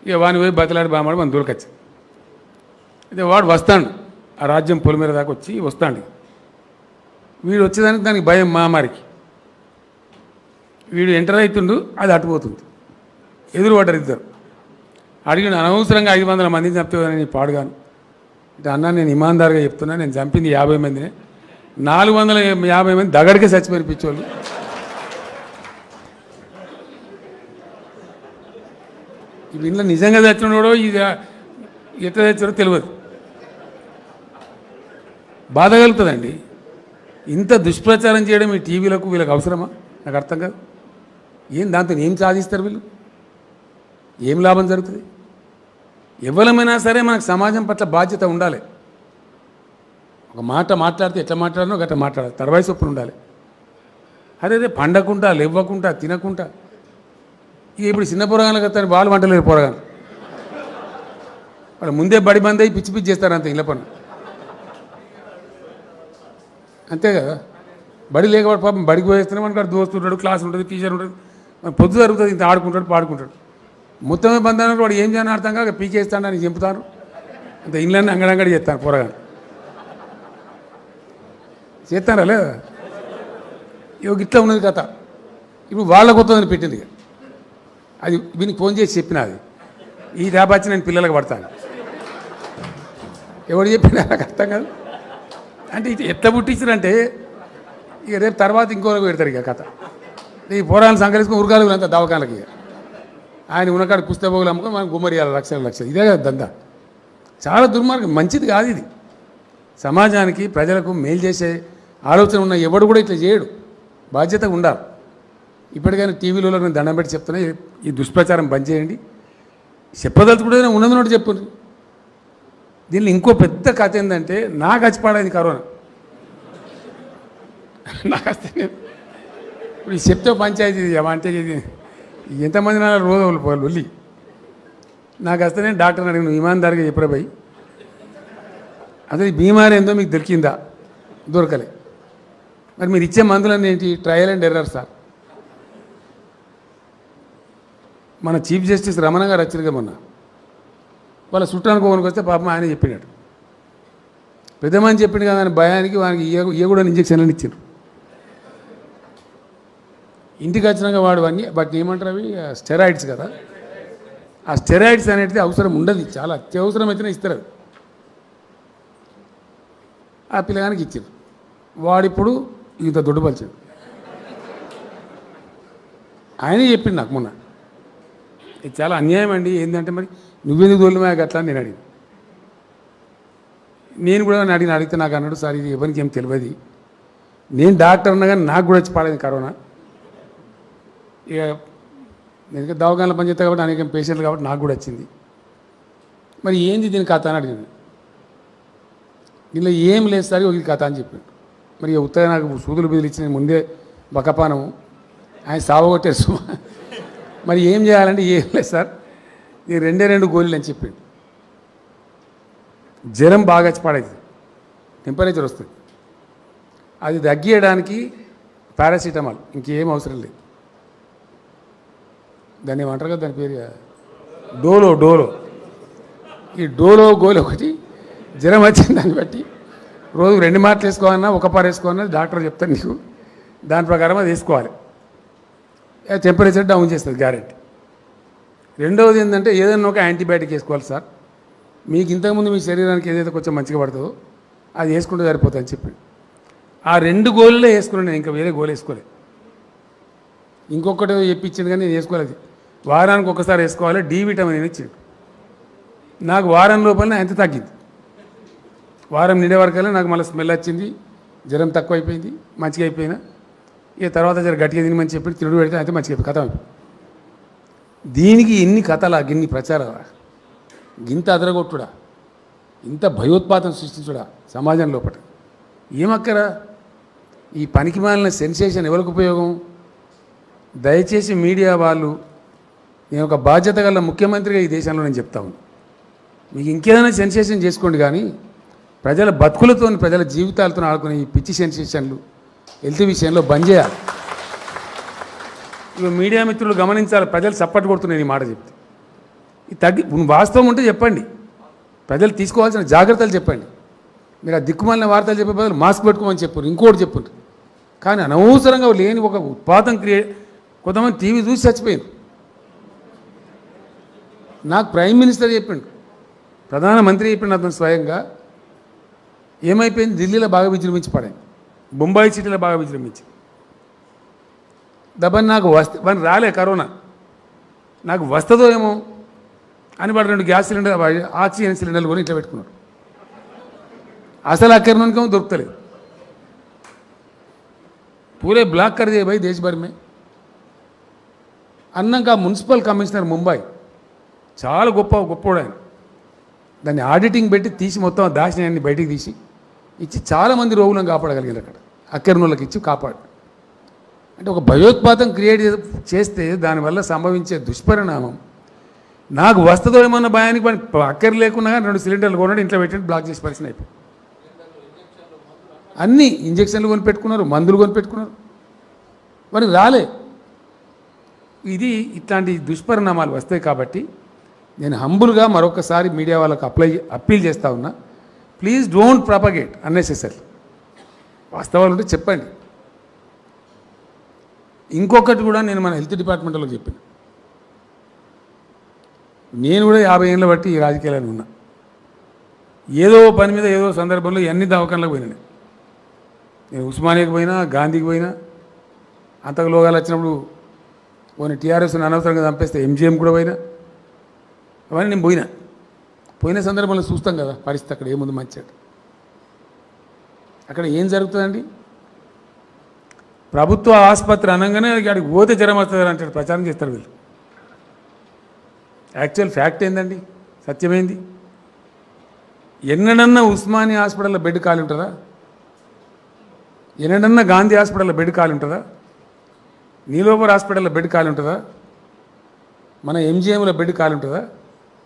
ఇక వాని పోయి బతలాడి బామాడు మన దూరకొచ్చి అయితే వాడు వస్తాడు ఆ రాజ్యం పొలిమేర దాకా వచ్చి వస్తాడు. వీడు వచ్చేదానికి దానికి భయం మహమ్మారికి. వీడు ఎంటర్ అవుతుండు, అది అటుపోతుంది. ఎదురు పడ్డారు ఇద్దరు. అడిగిన అనవసరంగా 500 మందిని చంపేవారని నీ పాడుగాను అంటే అన్న నేను ఇమాందారుగా చెప్తున్నా, నేను చంపింది 50 మందినే, 450 మంది దగడికే చచ్చిపోయిన పిచ్చోళ్ళు. ఇవి ఇంట్లో నిజంగా చచ్చినోడో ఇది ఎట్లా చచ్చాడో తెలియదు. బాధ కలుగుతుందండి. ఇంత దుష్ప్రచారం చేయడం ఈ టీవీలకు వీళ్ళకి అవసరమా? నాకు అర్థం కాదు. దాంతో ఏం సాధిస్తారు వీళ్ళు? ఏం లాభం జరుగుతుంది? ఎవరమైనా సరే మనకు సమాజం పట్ల బాధ్యత ఉండాలి. ఒక మాట మాట్లాడితే ఎట్లా మాట్లాడనో గట్లా మాట్లాడాలి, తర్వాయి చొప్పున ఉండాలి. అదే పండకుండా లేవ్వకుండా తినకుండా ఇక ఇప్పుడు చిన్న పొరగానికి వస్తాను వాళ్ళు వంటలేరు పొరగాను. వాళ్ళు ముందే బడి బంద్ అయ్యి పిచ్చి పిచ్చి చేస్తారు అంతే ఇళ్ళ పని. అంతే కదా. బడి లేకపోతే పాపం బడికి పోయేస్తున్నాం మనకు అక్కడ దోస్తు ఉంటాడు, క్లాస్ ఉంటుంది, టీచర్ ఉంటుంది, పొద్దు జరుగుతుంది, ఇంత ఆడుకుంటాడు పాడుకుంటాడు. మొత్తమే బంద్ అయినప్పుడు వాడు ఏం చేయని అర్థం కాక పీకేస్తాడని చెంపుతాను. అంత ఇళ్ళని అంగడంగడి చేస్తాను పొరగాను. చేస్తారా లేదా? ఇట్లా ఉన్నది కథ. ఇప్పుడు వాళ్ళ కొత్తదని పెట్టింది. అది వీనికి ఫోన్ చేసి చెప్పిన, అది ఈ ర్యాప్ వచ్చి నేను పిల్లలకు పడతాను. ఎవడు చెప్పినా నాకు అర్థం కాదు. అంటే ఇది ఎట్లా పుట్టించారంటే ఇక రేపు తర్వాత ఇంకోరికి పెడతారు ఇక కథ. ఈ పోరాలను సంకరించుకుని ఉరగాలు అంతా దవాఖానకి ఆయన ఉన్నకాడ పుస్తకబోగులు అమ్ముకొని మనం గుమ్మరియాలి లక్షలు. ఇదే కదా దందా. చాలా దుర్మార్గం, మంచిది కాదు ఇది. సమాజానికి ప్రజలకు మేలు చేసే ఆలోచన ఉన్న ఎవడు కూడా ఇట్లా చేయడు. బాధ్యత ఉండాలి. ఇప్పటికైనా టీవీలో నేను దండం పెట్టి చెప్తున్నా, ఈ దుష్ప్రచారం బంద్ చేయండి. చెప్పదలుచుకుంటే ఉన్నది చెప్పండి. దీనిలో ఇంకో పెద్ద కథ ఏంటంటే నాకు వచ్చిపాడైంది కరోనా. నాకు వస్తే ఇప్పుడు ఈ చెప్తే పంచాయతీ అంటే ఇది ఎంతమంది నా రోజు వెళ్ళి నాకు వస్తే నేను డాక్టర్ని అడిగిన ఇమాందారుగా చెప్పరా భయ్, అసలు ఈ బీమారి ఏందో మీకు దొరికిందా? దొరకలే. మరి మీరు ఇచ్చే మందులన్నీ ఏంటి? Trial and error sir. మన చీఫ్ జస్టిస్ రమణ గారు వచ్చారుగా మొన్న, వాళ్ళ చుట్టానికి ఓనికి వస్తే పాపం ఆయన చెప్పినాడు. పెద్దమని చెప్పిండు కదా అని భయానికి వానికి ఏ కూడా ఇంజక్షన్లను ఇచ్చారు. ఇంటికి వచ్చినాక వాడు అన్నీ బట్ ఏమంటారు అవి స్టెరాయిడ్స్ కదా. ఆ స్టెరాయిడ్స్ అనేది అవసరం ఉండదు, చాలా అత్యవసరం అయితేనే ఇస్తారు. ఆ పిల్లగానికి ఇచ్చారు. వాడిప్పుడు ఇంత దొడ్డుపలిచాడు. ఆయనే చెప్పిండు నాకు మొన్న, ఇది చాలా అన్యాయం అండి. ఏంటంటే మరి నువ్వెందుకు దొల్లిమా అట్లా అని నేను అడిగాను. నేను కూడా అడిగితే నాకు అన్నాడు, సార్ ఇది ఎవరికి ఏం తెలియదు, నేను డాక్టర్ ఉన్నా కానీ నాకు కూడా వచ్చి పాడైంది కరోనా. ఇక నేను దవాఖానలో పనిచేస్తా కాబట్టి అనేక పేషెంట్లు కాబట్టి నాకు కూడా వచ్చింది. మరి ఏంది దీని కథ అని అడిగాను. దీనిలో ఏం లేదు సార్ ఇది కథ అని చెప్పాడు. మరి ఉత్తగా నాకు సూదులు బిదులు ఇచ్చిన ముందే బకపానము ఆయన సావగొట్టేసు. మరి ఏం చేయాలంటే ఏం లేదు సార్, ఇది 2 గోళీలు అని చెప్పాడు. జ్వరం బాగా వచ్చి పాడైంది, టెంపరేచర్ వస్తుంది, అది తగ్గియడానికి పారాసిటమాల్, ఇంకేం అవసరం లేదు. దాన్ని ఏమంటారు కదా, దాని పేరు డోలో. ఈ డోలో గోలి ఒకటి జ్వరం వచ్చింది దాన్ని బట్టి రోజు 2 మాటలు వేసుకోవాలన్నా 1 పార వేసుకోవాలన్నా డాక్టర్ చెప్తాను నీకు, దాని ప్రకారం అది వేసుకోవాలి. టెంపరేచర్ డౌన్ చేస్తుంది గ్యారెంటీ. రెండవది ఏంటంటే ఏదైనా ఒక యాంటీబయాటిక్ వేసుకోవాలి సార్, మీకు ఇంతకుముందు మీ శరీరానికి ఏదైతే కొంచెం మంచిగా పడుతుందో అది వేసుకుంటే సరిపోతుందని చెప్పి ఆ 2 గోళీలే వేసుకున్నాను, నేను ఇంకా వేరే గోలు వేసుకోలేదు. ఇంకొకటి చెప్పించింది కానీ నేను వేసుకోలేదు. వారానికి ఒకసారి వేసుకోవాలి, డి విటమిన్ అని ఇచ్చిండు. నాకు వారం లోపలనే ఎంత తగ్గింది. వారం నిండే వరకల్లా నాకు మళ్ళీ స్మెల్ వచ్చింది, జ్వరం తక్కువ అయిపోయింది, మంచిగా అయిపోయినా. ఇక తర్వాత జర గట్టిగా తినమని చెప్పి తిరుడు పెడితే అయితే మంచిగా అయిపోయి కథ అయిపోయింది. దీనికి ఎన్ని కథలా, గిన్ని ప్రచారాలా, గింత అదరగొట్టుడా, ఇంత భయోత్పాతం సృష్టించుడా సమాజం లోపల ఏమక్కరా? ఈ పనికి మాలిన సెన్సేషన్ ఎవరికి ఉపయోగం? దయచేసి మీడియా వాళ్ళు, నేను ఒక బాధ్యత గల ముఖ్యమంత్రిగా ఈ దేశంలో నేను చెప్తా ఉన్నాను, మీకు ఇంకేదైనా సెన్సేషన్ చేసుకోండి, కానీ ప్రజల బతుకులతో ప్రజల జీవితాలతో ఆడుకునే ఈ పిచ్చి సెన్సేషన్లు హెల్త్ విషయంలో బంద్ చేయాలి. ఇక మీడియా మిత్రులు గమనించాలి, ప్రజలు సపోర్ట్ కొడుతున్నాయి ఈ మాట చెప్తే. ఇది తగ్గి వాస్తవం ఉంటే చెప్పండి, ప్రజలు తీసుకోవాల్సిన జాగ్రత్తలు చెప్పండి. మీరు ఆ దిక్కుమాలిన వార్తలు చెప్పే బదులు మాస్క్ పెట్టుకోమని చెప్పారు, ఇంకోటి చెప్పారు. కానీ అనవసరంగా లేని ఒక ఉత్పాతం కొంతమంది టీవీ చూసి చచ్చిపోయారు. నాకు ప్రైమ్ మినిస్టర్ చెప్పిండు, ప్రధానమంత్రి చెప్పిండు అతను స్వయంగా. ఏమైపోయింది? ఢిల్లీలో బాగా విజృంభించి పడాయి, బొంబాయి సిటీలో బాగా విజృంభించి దబ్బని నాకు వాడిని రాలే కరోనా, నాకు వస్తుందో ఏమో అని వాడు 2 గ్యాస్ సిలిండర్ ఆక్సిజన్ సిలిండర్లు కొని ఇట్లా పెట్టుకున్నాడు. అసలు అక్కడికేమో దొరుకుతలేదు. पूरे ब्लॉक कर दिए भाई देश भर में. అన్నాక మున్సిపల్ కమిషనర్ ముంబై చాలా గొప్పోడు ఆయన. దాన్ని ఆడిటింగ్ పెట్టి తీసి మొత్తం దాచినాయన్ని బయటికి తీసి ఇచ్చి చాలామంది రోగులను కాపాడగలిగారు. అక్కడ అక్కర్నోళ్ళకి ఇచ్చి కాపాడు. అంటే ఒక భయోత్పాతం క్రియేట్ చేస్తే దానివల్ల సంభవించే దుష్పరిణామం నాకు వస్తుందో ఏమన్న భయానికి అక్కర్ లేకున్నా 2 సిలిండర్లు కొనడం ఇంట్లో పెట్టి బ్లాక్ చేసి పరిస్థితి అయిపోయింది. అన్నీ ఇంజక్షన్లు కొని పెట్టుకున్నారు, మందులు కొని పెట్టుకున్నారు, మరి రాలే. ఇది ఇట్లాంటి దుష్పరిణామాలు వస్తాయి. కాబట్టి నేను హంబుల్గా మరొకసారి మీడియా వాళ్ళకు అప్పీల్ చేస్తూ ఉన్నా, ప్లీజ్ డోంట్ ప్రపగేట్ అన్నెసెసరీ. వాస్తవాలు ఉంటే చెప్పండి. ఇంకొకటి కూడా నేను మన హెల్త్ డిపార్ట్మెంట్లో చెప్పాను. నేను కూడా 50 ఏళ్ళ బట్టి ఈ రాజకీయాలను ఉన్నా. ఏదో పని మీద ఏదో సందర్భంలో ఎన్ని దవాఖానలకు పోయినా నేను ఉస్మానియాకి పోయినా, గాంధీకి పోయినా, అంతకు లోగాలు వచ్చినప్పుడు పోయిన టీఆర్ఎస్ని అనవసరంగా చంపేస్తే ఎంజీఎం కూడా పోయినా, అవన్నీ నేను పోయిన సందర్భంలో చూస్తాం కదా పరిస్థితి అక్కడ ఏముంది మంచి. అక్కడ ఏం జరుగుతుందండి? ప్రభుత్వ ఆసుపత్రి అనగానే అక్కడికి పోతే జ్వరం వస్తుంది అంటే ప్రచారం చేస్తారు వీళ్ళు. యాక్చువల్ ఫ్యాక్ట్ ఏందండి? సత్యమైంది. ఎన్నడన్నా ఉస్మానియా హాస్పిటల్లో బెడ్ ఖాళీ ఉంటుందా? ఎన్నడన్నా గాంధీ హాస్పిటల్లో బెడ్ ఖాళీ ఉంటుందా? నీలోఫర్ హాస్పిటల్లో బెడ్ ఖాళీ ఉంటుందా? మన ఎంజీఎంలో బెడ్ ఖాళీ ఉంటుందా?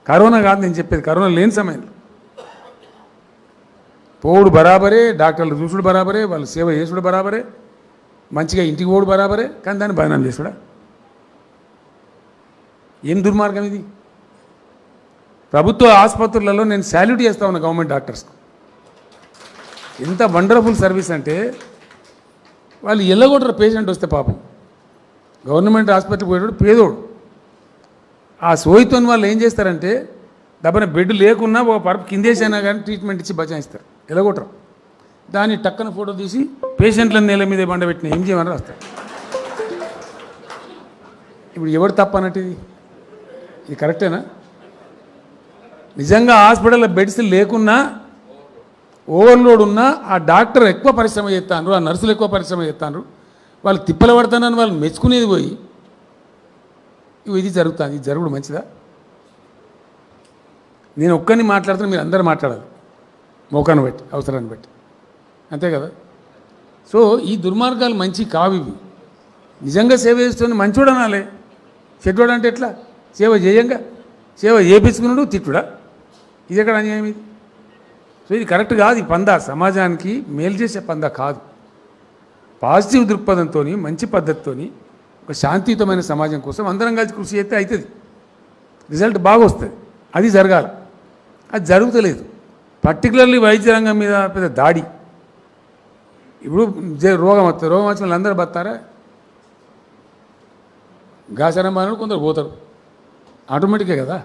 కరోనా కాదు నేను చెప్పేది, కరోనా లేని సమయంలో పోవుడు బరాబరే, డాక్టర్లు చూసుడు బరాబరే, వాళ్ళు సేవ చేసుడు బరాబరే, మంచిగా ఇంటికి పోడు బరాబరే, కానీ దాన్ని బదనాం చేసుడా? ఏం దుర్మార్గం ఇది? ప్రభుత్వ ఆసుపత్రులలో నేను శాల్యూట్ చేస్తా ఉన్నా గవర్నమెంట్ డాక్టర్స్కు. ఎంత వండర్ఫుల్ సర్వీస్ అంటే వాళ్ళు ఎల్లగొట్టరు. పేషెంట్ వస్తే పాపం గవర్నమెంట్ హాస్పిటల్కి పోయేటోడు పేదోడు. ఆ సోయితో వాళ్ళు ఏం చేస్తారంటే దబ్బన బెడ్ లేకున్నా ఒక పరుపు కిందేసైనా కానీ ట్రీట్మెంట్ ఇచ్చి బచాయిస్తారు, ఎలగొట్టరు. దాన్ని టక్కన ఫోటో తీసి పేషెంట్లను నేల మీద బండబెట్టిన ఏం చేయమని రాస్తారు. ఇప్పుడు ఎవరు తప్ప అన్నట్టు ఇది కరెక్టేనా? నిజంగా హాస్పిటల్లో బెడ్స్ లేకున్నా, ఓవర్లోడ్ ఉన్నా ఆ డాక్టర్ ఎక్కువ పరిశ్రమ చేస్తాను, ఆ నర్సులు ఎక్కువ పరిశ్రమ చేస్తాను, వాళ్ళు తిప్పలు పడతానని వాళ్ళు మెచ్చుకునేది పోయి ఇది జరుగుతుంది. ఇది జరుగుడు మంచిదా? నేను ఒక్కరిని మాట్లాడుతున్నా, మీరు అందరూ మాట్లాడాలి మోకాన్ని బట్టి, అవసరాన్ని బట్టి, అంతే కదా? సో ఈ దుర్మార్గాలు మంచి కావు. ఇవి నిజంగా సేవ చేస్తుంది మంచోడు అనాలే. చెడ్డోడు అంటే ఎట్లా? సేవ చేయంగా సేవ చేపించుకున్నాడు తిట్టుడా? ఇది ఎక్కడ అన్యాయం ఇది? సో ఇది కరెక్ట్ కాదు. ఈ పందా సమాజానికి మేలు చేసే పందా కాదు. పాజిటివ్ దృక్పథంతో, మంచి పద్ధతితో ఒక శాంతియుతమైన సమాజం కోసం అందరం కలిసి కృషి చేస్తే అవుతుంది, రిజల్ట్ బాగా వస్తుంది. అది జరగాలి. అది జరుగుతలేదు. పర్టికులర్లీ వైద్య రంగం మీద పెద్ద దాడి. ఇప్పుడు రోగం వస్తుంది, రోగం వచ్చిన వాళ్ళు అందరూ బతారా? గాసరం బాగా కొందరు పోతారు, ఆటోమేటికే కదా.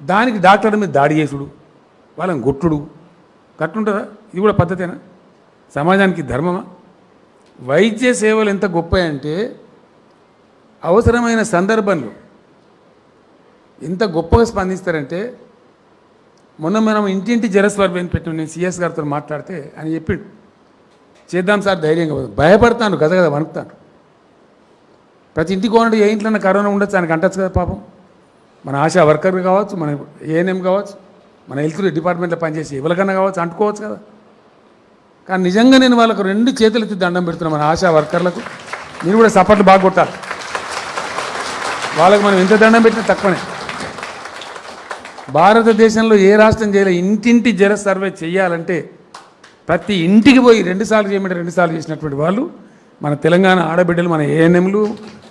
దానికి డాక్టర్ మీద దాడి చేసుడు, వాళ్ళని గొట్టుడు కట్టుంటుందా? ఇది కూడా పద్ధతేనా? సమాజానికి ధర్మమా? వైద్య సేవలు ఎంత గొప్ప అంటే అవసరమైన సందర్భంలో ఎంత గొప్పగా స్పందిస్తారంటే మొన్న మనం ఇంటింటి జలస్వర్వేం పెట్టిన నేను సిఎస్ గారితో మాట్లాడితే అని చెప్పిండు చేద్దాం సార్ ధైర్యంగా భయపడతాను గద గద వణుకుతాను ప్రతి ఇంటికి పోనంటే ఏ ఇంట్లో కరోనా ఉండొచ్చు ఆయనకు అంటచ్చు కదా పాపం మన ఆశా వర్కర్ కావచ్చు మన ఏఎన్ఎం కావచ్చు మన హెల్త్ డిపార్ట్మెంట్లో పనిచేసి ఎవరికన్నా కావచ్చు అంటుకోవచ్చు కదా కానీ నిజంగా నేను వాళ్ళకు 2 చేతులు ఎత్తి దండం పెడుతున్నాను మన ఆశా వర్కర్లకు మీరు కూడా సపోర్ట్లు బాగా కొట్టాలి వాళ్ళకు మనం ఎంత దండం పెట్టినా తక్కువనే భారతదేశంలో ఏ రాష్ట్రం చేయలే ఇంటింటి జల సర్వే చేయాలంటే ప్రతి ఇంటికి పోయి 2 సార్లు చేయమంటే 2 సార్లు చేసినటువంటి వాళ్ళు మన తెలంగాణ ఆడబిడ్డలు మన ఏఎన్ఎంలు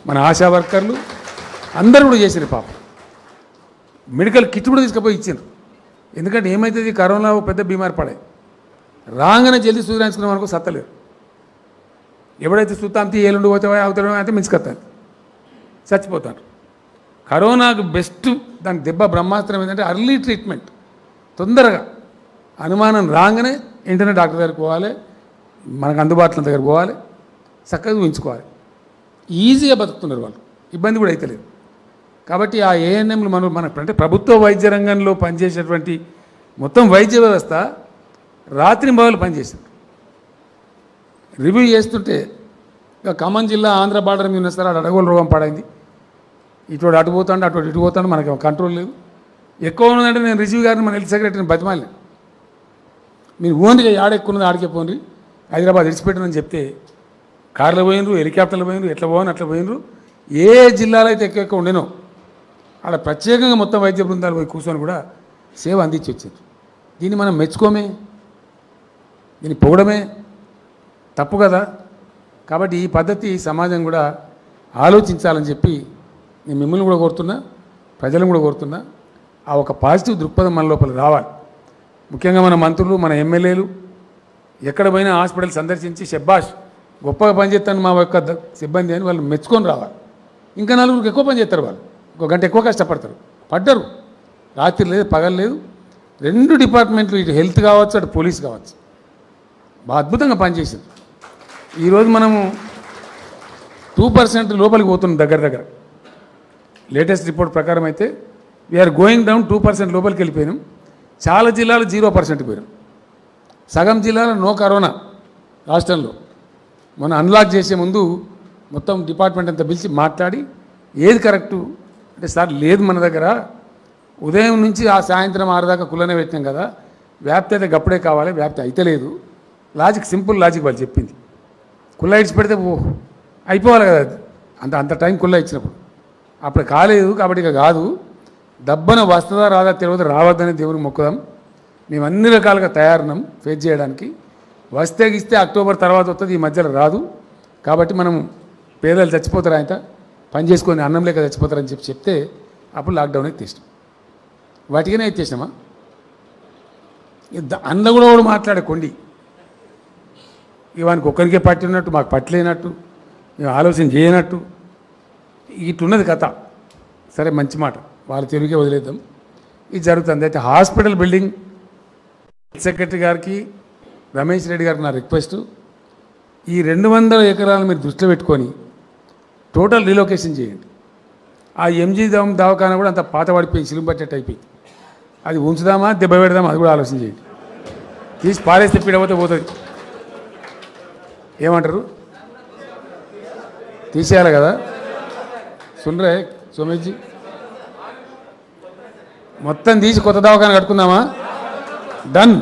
మన ఆశా వర్కర్లు అందరూ కూడా చేసారు పాపం మెడికల్ కిట్ కూడా తీసుకుపోయి ఇచ్చారు ఎందుకంటే ఏమవుతుంది కరోనా పెద్ద బీమారి పడాయి రాగానే జల్దీ సూర్యాన్సుకున్నాం అనుకో సత్తలేరు ఎవడైతే సుత్తాంతి ఏలుండి పోతే అవుతాడో అయితే మించుకొస్తాను చచ్చిపోతారు కరోనాకు బెస్ట్ దానికి దెబ్బ బ్రహ్మాస్త్రం ఏంటంటే అర్లీ ట్రీట్మెంట్ తొందరగా అనుమానం రాగానే వెంటనే డాక్టర్ దగ్గరికి పోవాలి మనకు అందుబాటులో దగ్గర పోవాలి చక్కగా ఊహించుకోవాలి ఈజీగా బతుకుతున్నారు వాళ్ళు ఇబ్బంది కూడా అవుతలేదు కాబట్టి ఆ ఏఎన్ఎంలు మనకు అంటే ప్రభుత్వ వైద్య రంగంలో పనిచేసేటువంటి మొత్తం వైద్య వ్యవస్థ రాత్రి మొదలు పనిచేసింది రివ్యూ చేస్తుంటే ఇక ఖమ్మం జిల్లా ఆంధ్ర బార్డర్ మీద ఉన్న సార్ అడగోలు రోగం పడైంది ఇటు అటు పోతాడు అటు ఇటు పోతాడు మనకి కంట్రోల్ లేదు ఎక్కువ ఉన్నదంటే నేను రిజీవ్ గారిని మన హెల్త్ సెక్రటరీని బతిమాలిన మీరు ఓన్గా ఆడెక్కున్నది ఆడికే పోండి హైదరాబాద్ విడిచిపెట్టనని చెప్తే కార్లో పోయినరు హెలికాప్టర్లు పోయినరు ఎట్లా పోను అట్లా పోయినరు ఏ జిల్లాలో అయితే ఎక్కువ ఉండేనో ఆడ ప్రత్యేకంగా మొత్తం వైద్య బృందాలు పోయి కూర్చొని కూడా సేవ అందించి వచ్చింది దీన్ని మనం మెచ్చుకోమే దీన్ని పొగడమే తప్పు కదా కాబట్టి ఈ పద్ధతి సమాజం కూడా ఆలోచించాలని చెప్పి నేను మిమ్మల్ని కూడా కోరుతున్నా ప్రజలను కూడా కోరుతున్నా ఆ ఒక పాజిటివ్ దృక్పథం మన లోపల రావాలి ముఖ్యంగా మన మంత్రులు మన ఎమ్మెల్యేలు ఎక్కడ పోయినా హాస్పిటల్ సందర్శించి షెబ్బాష్ గొప్పగా పనిచేస్తాను మా యొక్క సిబ్బంది అని వాళ్ళు మెచ్చుకొని రావాలి ఇంకా నలుగురికి ఎక్కువ పని చేస్తారు వాళ్ళు 1 గంట ఎక్కువ కష్టపడతారు పడ్డరు రాత్రి లేదు పగలు లేదు 2 డిపార్ట్మెంట్లు ఇటు హెల్త్ కావచ్చు అటు పోలీస్ కావచ్చు బాగా అద్భుతంగా పనిచేసింది ఈరోజు మనము 2% లోపలికి పోతున్నాం దగ్గర లేటెస్ట్ రిపోర్ట్ ప్రకారం అయితే వీఆర్ గోయింగ్ డౌన్ 2% లోపలికి వెళ్ళిపోయినాం చాలా జిల్లాలు 0% పోయినాం సగం జిల్లాలో నో కరోనా రాష్ట్రంలో మనం అన్లాక్ చేసే ముందు మొత్తం డిపార్ట్మెంట్ అంతా పిలిచి మాట్లాడి ఏది కరెక్టు అంటే సార్ లేదు మన దగ్గర ఉదయం నుంచి ఆ సాయంత్రం 6 దాకా కుల్లనే పెట్టినాం కదా వ్యాప్తి అయితే గప్పుడే కావాలి వ్యాప్తి అయితే లేదు సింపుల్ లాజిక్ వాళ్ళు చెప్పింది కుల్ల ఇచ్చి పెడితే అయిపోవాలి కదా అంత టైం కుల్ల ఇచ్చినప్పుడు అప్పుడు కాలేదు కాబట్టి ఇక కాదు దబ్బన వస్తుందా రాదా తెలియదు రావద్దని దేవునికి మొక్కుదాం మేము అన్ని రకాలుగా తయారున్నాం ఫేస్ చేయడానికి వస్తే ఇస్తే అక్టోబర్ తర్వాత వస్తుంది ఈ మధ్యలో రాదు కాబట్టి మనం పేదలు చచ్చిపోతారు ఆయన పని చేసుకొని అన్నం లేక చచ్చిపోతారని చెప్తే అప్పుడు లాక్డౌన్ అయితే తీసినాం వాటికనే ఎత్తేసినామా అందులో కూడా మాట్లాడే కొండి ఇవానికి ఒక్కరికే పట్టినట్టు మాకు పట్టలేనట్టు మేము ఆలోచన చేయనట్టు ఇట్లున్నది కథ సరే మంచి మాట వాళ్ళ తెలుగుకే వదిలేద్దాం ఇది జరుగుతుంది అయితే హాస్పిటల్ బిల్డింగ్ సెక్రటరీ గారికి రమేష్ రెడ్డి గారికి నా రిక్వెస్ట్ ఈ 200 ఎకరాలను మీరు దృష్టిలో పెట్టుకొని టోటల్ రీలొకేషన్ చేయండి ఆ ఎంజీ దవాఖానా కూడా అంత పాత పడిపోయింది సిలుం పట్టేట్టు అయిపోయింది అది ఉంచుదామా దెబ్బ పెడదామా అది కూడా ఆలోచన చేయండి తీసి పారేస్తే పీడపోతే పోతుంది ఏమంటారు తీసేయాలి కదా సుండ్రే సోమేష్జీ మొత్తం తీసి కొత్త దవాఖానా కట్టుకుందామా done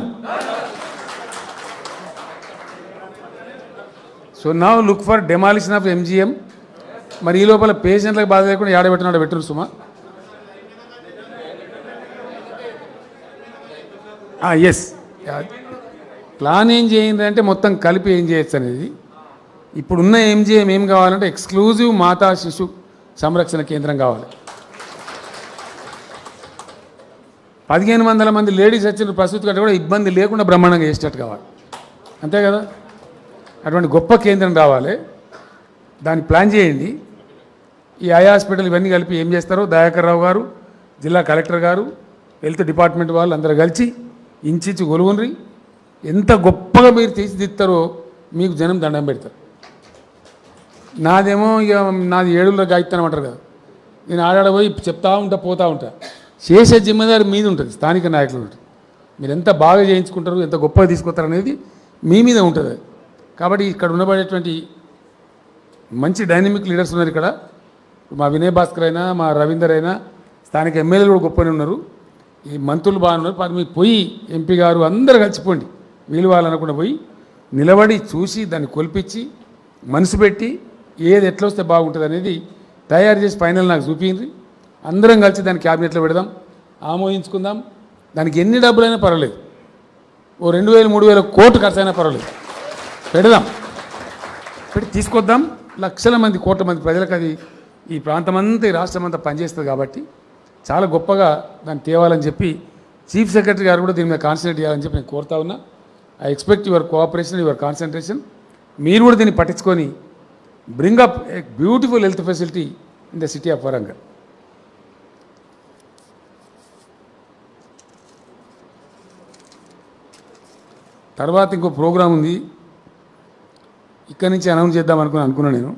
so now look for demolition of MGM మరి ఈ లోపల పేషెంట్లకు బాధ లేకుండా ఏడబెట్టినాడు పెట్టరు సుమా ఎస్ ప్లాన్ ఏం చేయండి అంటే మొత్తం కలిపి ఏం చేయొచ్చు అనేది ఇప్పుడున్న ఎంజిఎం ఏం కావాలంటే ఎక్స్క్లూజివ్ మాతా శిశు సంరక్షణ కేంద్రం కావాలి 1500 మంది లేడీస్ వచ్చిన ప్రసూతి కంటే కూడా ఇబ్బంది లేకుండా బ్రహ్మాండంగా చేసేటట్టు కావాలి అంతే కదా అటువంటి గొప్ప కేంద్రం రావాలి దాన్ని ప్లాన్ చేయండి ఈ ఐ హాస్పిటల్ ఇవన్నీ కలిపి ఏం చేస్తారో దయాకర్ రావు గారు జిల్లా కలెక్టర్ గారు హెల్త్ డిపార్ట్మెంట్ వాళ్ళు అందరూ కలిసి ఇంచి గొలుగుండ్రి ఎంత గొప్పగా మీరు తీర్చిదిద్దారో మీకు జనం దండం పెడతారు నాదేమో ఇక నాది ఏడులో గాయత్తానం అంటారు కదా, నేను ఆడాడ పోయి చెప్తా ఉంటా పోతూ ఉంటా. చేసే జిమ్మేదారి మీద ఉంటుంది, స్థానిక నాయకులు ఉంటుంది. మీరు ఎంత బాగా చేయించుకుంటారు, ఎంత గొప్పగా తీసుకొస్తారు అనేది మీ మీద ఉంటుంది. కాబట్టి ఇక్కడ ఉండబడేటువంటి మంచి డైనమిక్ లీడర్స్ ఉన్నారు ఇక్కడ. మా వినయ్ భాస్కర్ అయినా, మా రవీందర్ అయినా, స్థానిక ఎమ్మెల్యేలు కూడా గొప్పనే ఉన్నారు, ఈ మంత్రులు బాగున్నారు. మీరు పోయి ఎంపీ గారు అందరూ కలిసిపోండి, వీలు వాళ్ళనకుండా పోయి నిలబడి చూసి దాన్ని కొలిపించి మనసు పెట్టి ఏది ఎట్లా వస్తే బాగుంటుంది అనేది తయారు చేసి ఫైనల్ నాకు చూపించి అందరం కలిసి దాన్ని క్యాబినెట్లో పెడదాం, ఆమోదించుకుందాం. దానికి ఎన్ని డబ్బులైనా పర్వాలేదు, ఓ 2000 3000 కోట్లు ఖర్చు అయినా పర్వాలేదు, పెడదాం, పెట్టి తీసుకొద్దాం. లక్షల మంది కోట్ల మంది ప్రజలకు అది ఈ ప్రాంతమంతా ఈ రాష్ట్రం అంతా పనిచేస్తుంది. కాబట్టి చాలా గొప్పగా దాన్ని తేవాలని చెప్పి చీఫ్ సెక్రటరీ గారు కూడా దీని మీద కాన్సన్ట్రేట్ చేయాలని చెప్పి నేను కోరుతా ఉన్నా. I expect your cooperation, your concentration. మీరు కూడా దీన్ని పట్టించుకొని bring up a beautiful health facility in the city of Warangal. తర్వాత ఇంకో ప్రోగ్రాం ఉంది, ఇక్కడి నుంచి అనౌన్స్ చేద్దాం అనుకున్నా. నేను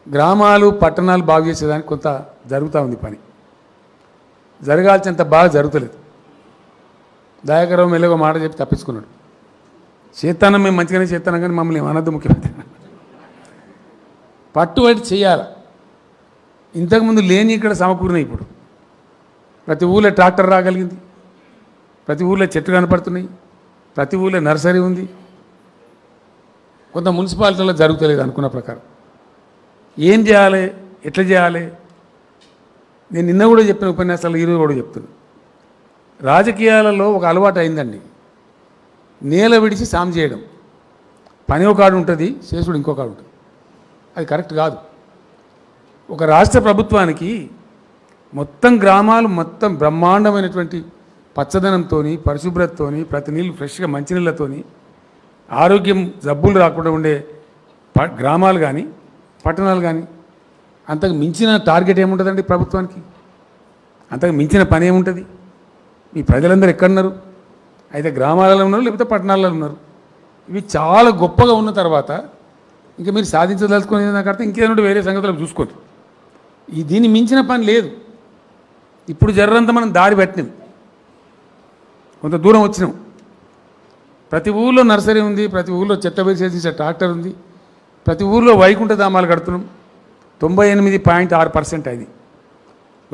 గ్రామాలు పట్టణాలు బాగు చేసేదానికి కొంత జరుగుతూ ఉంది పని, జరగాల్సినంత బాగా జరుగుతలేదు. దయాకరావు మెల్లగా మాట చెప్పి తప్పించుకున్నాడు. చేస్తానం మేము మంచిగానే చేస్తానం కానీ మమ్మల్ని అనద్దు ముఖ్యమంత్రి. పట్టుబట్టి చేయాలి. ఇంతకుముందు లేని ఇక్కడ సమకూరినాయి. ఇప్పుడు ప్రతి ఊళ్ళో ట్రాక్టర్ రాగలిగింది, ప్రతి ఊళ్ళో చెట్లు కనపడుతున్నాయి, ప్రతి ఊళ్ళో నర్సరీ ఉంది. కొంత మున్సిపాలిటీలో జరుగుతలేదు అనుకున్న ప్రకారం. ఏం చేయాలి, ఎట్లా చేయాలి? నేను నిన్న కూడా చెప్పిన ఉపన్యాసాలు ఈరోజు కూడా చెప్తున్నాను. రాజకీయాలలో ఒక అలవాటు అయిందండి, నేల విడిచి సాము చేయడం. పని ఒక కాడు ఉంటుంది, చేసుడు ఇంకో కాడు ఉంటుంది. అది కరెక్ట్ కాదు. ఒక రాష్ట్ర ప్రభుత్వానికి మొత్తం గ్రామాలు మొత్తం బ్రహ్మాండమైనటువంటి పచ్చదనంతో, పరిశుభ్రతతో, ప్రతి నీళ్ళు ఫ్రెష్గా మంచినీళ్ళతో, ఆరోగ్యం జబ్బులు రాకుండా ఉండే గ్రామాలు కానీ పట్టణాలు కానీ, అంతకు మించిన టార్గెట్ ఏముంటుందండి ప్రభుత్వానికి? అంతకు మించిన పని ఏముంటుంది? మీ ప్రజలందరూ ఎక్కడున్నారు? అయితే గ్రామాలలో ఉన్నారు, లేకపోతే పట్టణాలలో ఉన్నారు. ఇవి చాలా గొప్పగా ఉన్న తర్వాత ఇంకా మీరు సాధించదలుచుకునేది నాకు అర్థం. ఇంకేదంటే వేరే సంగతులకు చూసుకోండి. దీన్ని మించిన పని లేదు. ఇప్పుడు జర్రంతా మనం దారి పెట్టినాం, కొంత దూరం వచ్చినాం. ప్రతి ఊళ్ళో నర్సరీ ఉంది, ప్రతి ఊళ్ళో చెత్త వేసేసి ట్రాక్టర్ ఉంది, ప్రతి ఊళ్ళో వైకుంఠ ధామాలు కడుతున్నాం. 98.6% అది.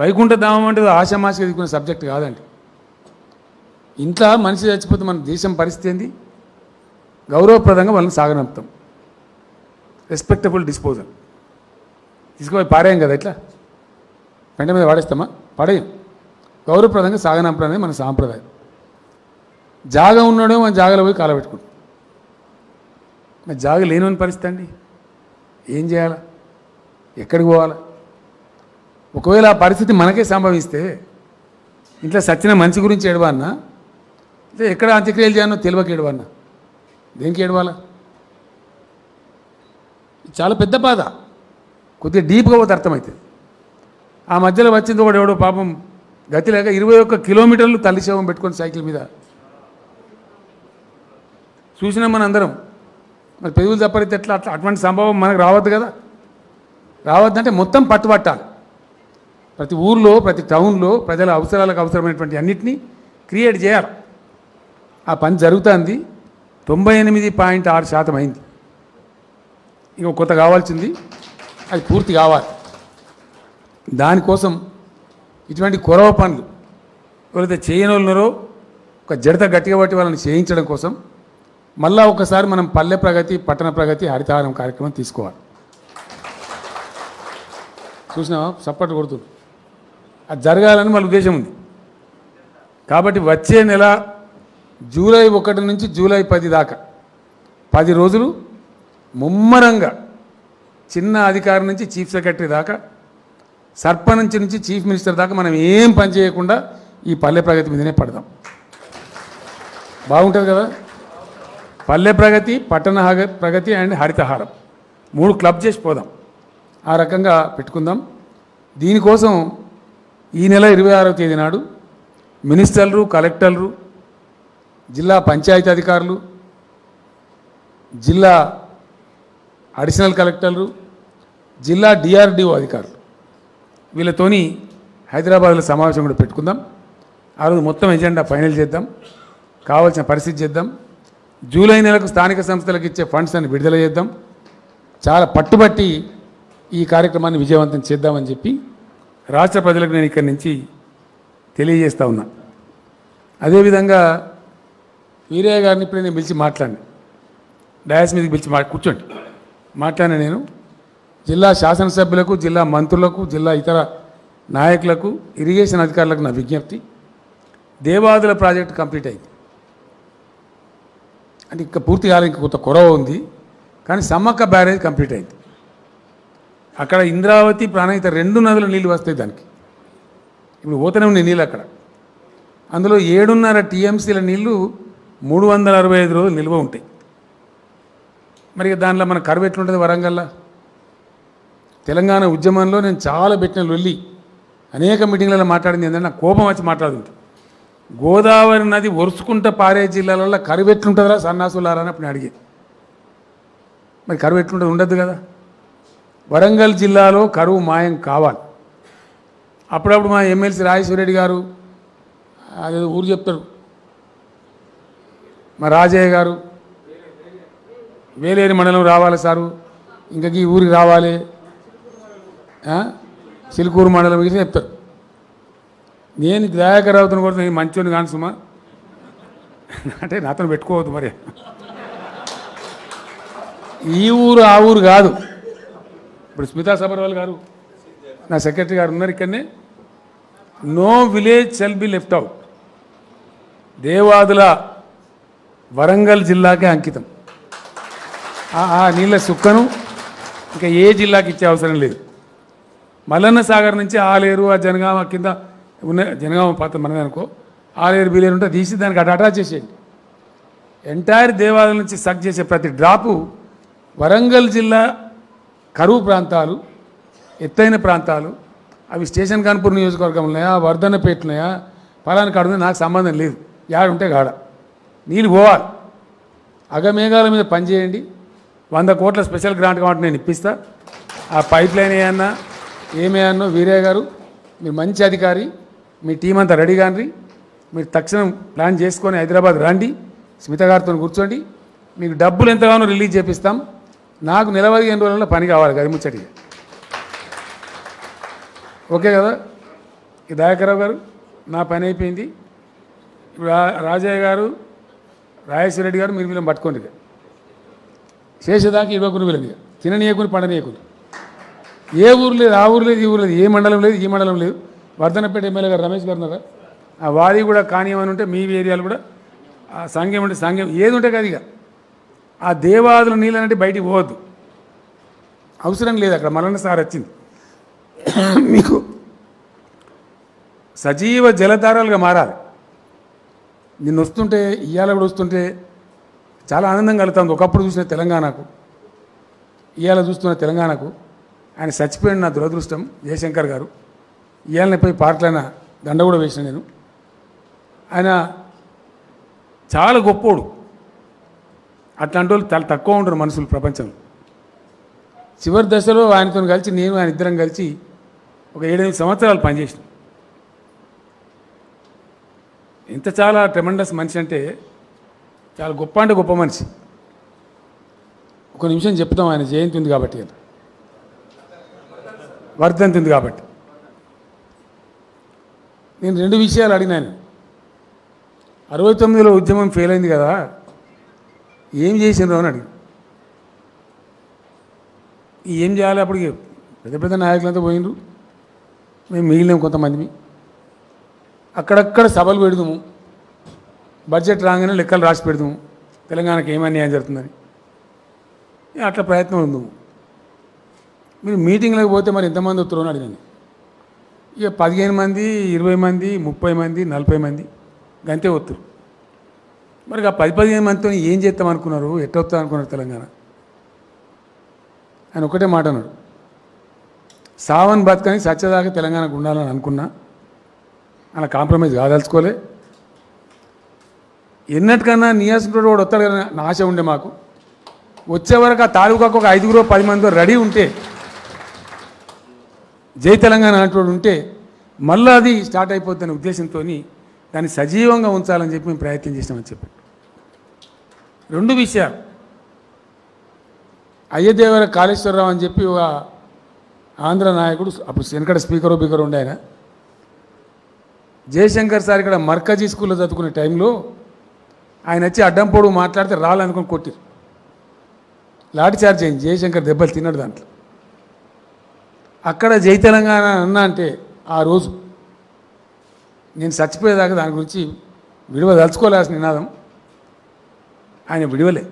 వైకుంఠ ధామం అంటే ఆశామాషగా ఎదుర్కొనే సబ్జెక్ట్ కాదండి. ఇంట్లో మనిషి చచ్చిపోతే మన దేశం పరిస్థితి ఏంది? గౌరవప్రదంగా వాళ్ళని సాగనంపుతాం. Respectable disposal. తీసుకుపోయి పారేయం కదా, ఇట్లా వెంట మీద వాడేస్తామా? పడేయం. గౌరవప్రదంగా సాగనంపడం అనేది మన సాంప్రదాయం. జాగా ఉన్నాడో మన జాగాలో పోయి కాలబెట్టుకుంటాం. మరి జాగా లేనివని పరిస్థితి అండి. ఏం చేయాలా? ఎక్కడికి పోవాలా? ఒకవేళ ఆ పరిస్థితి మనకే సంభవిస్తే ఇంట్లో సచ్చిన మనిషి గురించి ఏడవాలన్నా, లేదా ఎక్కడ అంత్యక్రియలు చేయాలో తెలియక ఏడవాలన్నా, దేనికి ఏడవాలా? చాలా పెద్ద బాధ. కొద్దిగా డీప్గా పోతే అర్థమవుతుంది. ఆ మధ్యలో వచ్చింది ఒకటి, ఎవడో పాపం గతి లేక 21 కిలోమీటర్లు తల్లి శవం పెట్టుకొని సైకిల్ మీద చూసినాం మన అందరం. మరి పెదవులు తప్పరితే ఎట్లా? అటువంటి సంభవం మనకు రావద్దు కదా. రావద్దంటే మొత్తం పట్టుబట్టాలి. ప్రతి ఊర్లో, ప్రతి టౌన్లో ప్రజల అవసరాలకు అవసరమైనటువంటి అన్నింటినీ క్రియేట్ చేయాలి. ఆ పని జరుగుతుంది. 98.6% అయింది. ఇంకో కొత్త కావాల్సింది, అది పూర్తి కావాలి. దానికోసం ఇటువంటి కొరవ పనులు ఎవరైతే చేయని వాళ్ళున్నారో ఒక జడత గట్టిగా పట్టి వాళ్ళని చేయించడం కోసం మళ్ళా ఒకసారి మనం పల్లె ప్రగతి, పట్టణ ప్రగతి, హరితహారం కార్యక్రమం తీసుకోవాలి. చూసినావా? సపోర్ట్ కొడుతుంది. అది జరగాలని మన ఉద్దేశం ఉంది. కాబట్టి వచ్చే నెల జూలై 1 నుంచి జూలై 10 దాకా 10 రోజులు ముమ్మరంగా చిన్న అధికారి నుంచి చీఫ్ సెక్రటరీ దాకా, సర్పంచ్ నుంచి చీఫ్ మినిస్టర్ దాకా మనం ఏం పని చేయకుండా ఈ పల్లె ప్రగతి మీదనే పడదాం. బాగుంటుంది కదా? పల్లె ప్రగతి, పట్టణ ప్రగతి అండ్ హరితహారం 3 క్లబ్ చేసి పోదాం. ఆ రకంగా పెట్టుకుందాం. దీనికోసం ఈ నెల 26వ తేదీ నాడు మినిస్టర్లు, కలెక్టర్లు, జిల్లా పంచాయతీ అధికారులు, జిల్లా అడిషనల్ కలెక్టర్లు, జిల్లా డిఆర్డిఓ అధికారులు వీళ్ళతోని హైదరాబాద్లో సమావేశం కూడా పెట్టుకుందాం. ఆ రోజు మొత్తం ఎజెండా ఫైనల్ చేద్దాం, కావాల్సిన పరిస్థితి చేద్దాం. జూలై నెలకు స్థానిక సంస్థలకు ఇచ్చే ఫండ్స్ అని విడుదల చేద్దాం. చాలా పట్టుబట్టి ఈ కార్యక్రమాన్ని విజయవంతం చేద్దామని చెప్పి రాష్ట్ర ప్రజలకు నేను ఇక్కడి నుంచి తెలియజేస్తూ ఉన్నా. అదేవిధంగా వీరయ్య గారిని ఇప్పుడు నేను పిలిచి మాట్లాడినా, డయాస్ మీదకి పిలిచి కూర్చోండి మాట్లాడినా. నేను జిల్లా శాసనసభ్యులకు, జిల్లా మంత్రులకు, జిల్లా ఇతర నాయకులకు, ఇరిగేషన్ అధికారులకు నా విజ్ఞప్తి, దేవాదుల ప్రాజెక్టు కంప్లీట్ అయింది. అంటే ఇంకా పూర్తి కాలం ఇంకా కొంత కొరవ ఉంది, కానీ సమ్మక్క బ్యారేజ్ కంప్లీట్ అయింది. అక్కడ ఇంద్రావతి, ప్రాణహిత 2 నదుల నీళ్ళు వస్తాయి దానికి. ఇప్పుడు పోతూనే ఉన్నాయి నీళ్ళు అక్కడ. అందులో 7.5 టీఎంసీల నీళ్లు 365 రోజులు నిల్వ ఉంటాయి. మరి దానిలో మన కరువు ఎట్లుంటుంది వరంగల్లో? తెలంగాణ ఉద్యమంలో నేను చాలా పెట్టిన లొల్లి, అనేక మీటింగ్లలో మాట్లాడింది ఏంటంటే నాకు కోపం వచ్చి మాట్లాడుతుంది. గోదావరి నది ఒరుసుకుంటూ పారే జిల్లాలలో కరువు ఎట్లుంటుందా సన్నాసులారా అని అప్పుడు నేను అడిగేది. మరి కరువు ఎట్లుంటుంది? ఉండద్దు కదా. వరంగల్ జిల్లాలో కరువు మాయం కావాలి. అప్పుడప్పుడు మా ఎమ్మెల్సీ రాజేశ్వరరెడ్డి గారు అదే ఊరు చెప్తారు, మా రాజయ్య గారు వేలేరు మండలం రావాలి సారు, ఇంకా ఈ ఊరికి రావాలి, సిల్కూరు మండలం గురించి చెప్తారు. నేను దయాకర్ రావుతున్న కూడా నేను మంచోని కాను సుమా అంటే నాతో పెట్టుకోవద్దు. మరి ఈ ఊరు ఆ ఊరు కాదు. ఇప్పుడు స్మితా సబర్వాల్ గారు నా సెక్రటరీ గారు ఉన్నారు ఇక్కడనే. No village shall be left out. Devadula Warangal జిల్లాకే అంకితం. ఆ నీళ్ళ సుక్కను ఇంకా ఏ జిల్లాకి ఇచ్చే అవసరం లేదు. మల్లన్న సాగర్ నుంచి ఆలేరు, ఆ జనగామ కింద ఉన్న జనగామ పాత్ర మనమే అనుకో, ఆలేరు బీలేరు ఉంటే తీసి దానికి అటాచ్ చేసేయండి. ఎంటైర్ దేవాలయం నుంచి సక్ చేసే ప్రతి డ్రాపు వరంగల్ జిల్లా కరువు ప్రాంతాలు, ఎత్తైన ప్రాంతాలు, అవి స్టేషన్ కాన్పూర్ నియోజకవర్గం ఉన్నాయా, వర్ధన్నపేట ఉన్నాయా, పలానా కాడు నాకు సంబంధం లేదు. యాడుంటే కాడ నీళ్ళు పోవాలి. అగమేఘాల మీద పనిచేయండి. 100 కోట్ల స్పెషల్ గ్రాంట్ కావాలంటే నేను ఇప్పిస్తా. ఆ పైప్ లైన్ ఏమేయన్నో వీరయ్య గారు మీరు మంచి అధికారి, మీ టీం అంతా రెడీ కాండి. మీరు తక్షణం ప్లాన్ చేసుకొని హైదరాబాద్ రండి, స్మిత గారితో కూర్చోండి. మీకు డబ్బులు ఎంతగానో రిలీజ్ చేపిస్తాం. నాకు నెలవారీ 8 రోజుల్లో పని కావాలి గది ముచ్చటిగా. ఓకే కదా? ఈ దయాకరావు గారు నా పని అయిపోయింది. ఇప్పుడు రాజయ్య గారు, రాజేశ్వర రెడ్డి గారు మీరు వీళ్ళని పట్టుకోండి. చేసేదాకా 20 వీళ్ళని తిననీయకుని పండనీయకుని. ఏ ఊరు లేదు, ఆ ఊరు లేదు, ఈ ఊరు లేదు, ఏ మండలం లేదు, ఈ మండలం లేదు. వర్ధనపేట ఎమ్మెల్యే గారు రమేష్ గారు ఉన్నారా, ఆ వారి కూడా కానియమని ఉంటే మీ ఏరియాలు కూడా ఆ సంఘం ఉంటే సంఘం ఏది ఉంటే కదా. ఇక ఆ దేవాదుల నీళ్ళు అంటే బయటికి పోవద్దు, అవసరం లేదు. అక్కడ మల్లన్న సార్ వచ్చింది మీకు సజీవ జలధారాలుగా మారాలి. నిన్ను వస్తుంటే ఇవాళ కూడా వస్తుంటే చాలా ఆనందం కలుగుతుంది. ఒకప్పుడు చూసిన తెలంగాణకు, ఇవాళ చూస్తున్న తెలంగాణకు. ఆయన చచ్చిపోయిన నా దురదృష్టం. జయశంకర్ గారు ఇవాళనే పోయి పార్కులైన దండ కూడా వేసిన నేను. ఆయన చాలా గొప్పోడు. అట్లాంటి వాళ్ళు చాలా తక్కువ ఉంటారు మనుషులు ప్రపంచంలో. చివరి దశలో ఆయనతో కలిసి నేను ఆయన ఇద్దరం కలిసి ఒక 7-8 సంవత్సరాలు పనిచేసిన. ఎంత చాలా ట్రెమెండస్ మనిషి అంటే చాలా గొప్ప అంటే గొప్ప మనిషి. ఒక నిమిషం చెప్తాం, ఆయన జయంతి ఉంది కాబట్టి, వర్ధంతి ఉంది కాబట్టి. నేను 2 విషయాలు అడిగినాను. 69లో ఉద్యమం ఫెయిల్ అయింది కదా, ఏం చేసిండ్రు అని అడిగి. ఏం చేయాలి? అప్పటికి పెద్ద పెద్ద నాయకులంతా పోయినరు, మేము మిగిలినాం కొంతమంది. అక్కడక్కడ సభలు పెడదాము, బడ్జెట్ రాగానే లెక్కలు రాసి పెడదాము, తెలంగాణకి ఏమీ అన్యాయం జరుగుతుందని. అట్లా ప్రయత్నం ఉందాము. మీరు మీటింగ్లోకి పోతే మరి ఎంతమంది వస్తారో అని అడిగాను. ఇక 15 మంది, 20 మంది, 30 మంది, 40 మంది గంతే వస్తారు. మరి ఆ 10-15 మందితో ఏం చేస్తాం అనుకున్నారు, ఎట్ట వస్తాం అనుకున్నారు తెలంగాణ? ఆయన ఒకటే మాట అన్నాడు, సావన్ బతుకని సత్యదాకా తెలంగాణకు ఉండాలని అనుకున్నా, అలా కాంప్రమైజ్ కాదలుచుకోలే. ఎన్నటికన్నా నియాసంతో కూడా వస్తాడు కదా ఆశ ఉండే మాకు. వచ్చే వరకు ఆ తాలూకాకు ఒక 5-10 మంది రెడీ ఉంటే జై తెలంగాణ అంటోడు ఉంటే మళ్ళీ అది స్టార్ట్ అయిపోతున్న ఉద్దేశంతో దాన్ని సజీవంగా ఉంచాలని చెప్పి మేము ప్రయత్నం చేసినామని చెప్పి రెండు విషయాలు. అయ్యదేవర కాళేశ్వరరావు అని చెప్పి ఒక ఆంధ్ర నాయకుడు, అప్పుడు వెనకడ స్పీకర్ ఉండే ఆయన, జయశంకర్ సార్ ఇక్కడ మర్కజీ స్కూల్లో చదువుకునే టైంలో ఆయన వచ్చి అడ్డంపోడు మాట్లాడితే రాలనుకొని కొట్టిరు. లాఠీ చార్జ్ అయింది, జయశంకర్ దెబ్బలు తిన్నాడు దాంట్లో. అక్కడ జై తెలంగాణ అన్నా అంటే ఆ రోజు నేను చచ్చిపోయేదాకా దాని గురించి విడవదలుచుకోలేసిన నినాదం ఆయన విడవలే.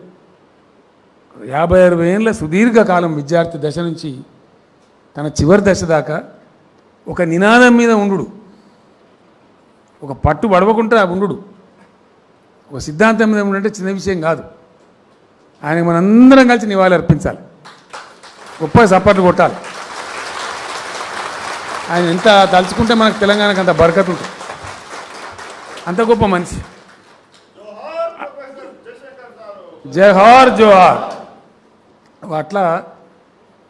56 ఏళ్ళ సుదీర్ఘకాలం విద్యార్థి దశ నుంచి తన చివరి దశ దాకా ఒక నినాదం మీద ఉండు, ఒక పట్టు పడవకుండా ఉండు, ఒక సిద్ధాంతం మీద ఉండంటే చిన్న విషయం కాదు. ఆయన మనందరం కలిసి నివాళి అర్పించాలి, గొప్ప సపోర్ట్లు కొట్టాలి. ఆయన ఎంత తలుచుకుంటే మనకు తెలంగాణకు అంత బరకత్ ఉంటుంది, అంత గొప్ప మనిషి. జోహార్ జోహార్. అట్లా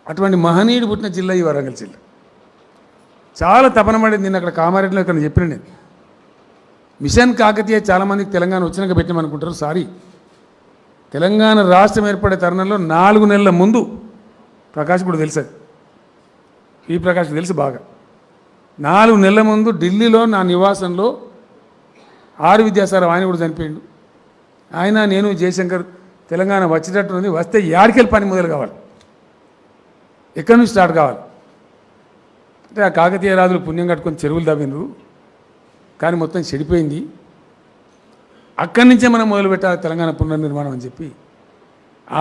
అటువంటి మహనీయుడు పుట్టిన జిల్లా ఈ వరంగల్ జిల్లా. చాలా తపన పడింది. నేను అక్కడ కామారెడ్డిలో ఇక్కడ చెప్పిన నేను మిషన్ కాకతీయ చాలామందికి తెలంగాణ వచ్చినాక పెట్టామనుకుంటారు. సారీ, తెలంగాణ రాష్ట్రం ఏర్పడే తరుణంలో 4 నెలల ముందు ప్రకాష్ కూడా తెలుసు, ఈ ప్రకాష్ తెలుసు బాగా. 4 నెలల ముందు ఢిల్లీలో నా నివాసంలో ఆర్ విద్యాసారావు ఆయన కూడా చనిపోయిండు. ఆయన నేను జయశంకర్ తెలంగాణ వచ్చేటట్టుంది, వస్తే యాడికెళ్ళి పని మొదలు కావాలి, ఎక్కడి నుంచి స్టార్ట్ కావాలి అంటే ఆ కాకతీయ రాజులు పుణ్యం కట్టుకొని చెరువులు తవ్వినరు, కానీ మొత్తం చెడిపోయింది. అక్కడి నుంచే మనం మొదలు పెట్టాలి తెలంగాణ పునర్నిర్మాణం అని చెప్పి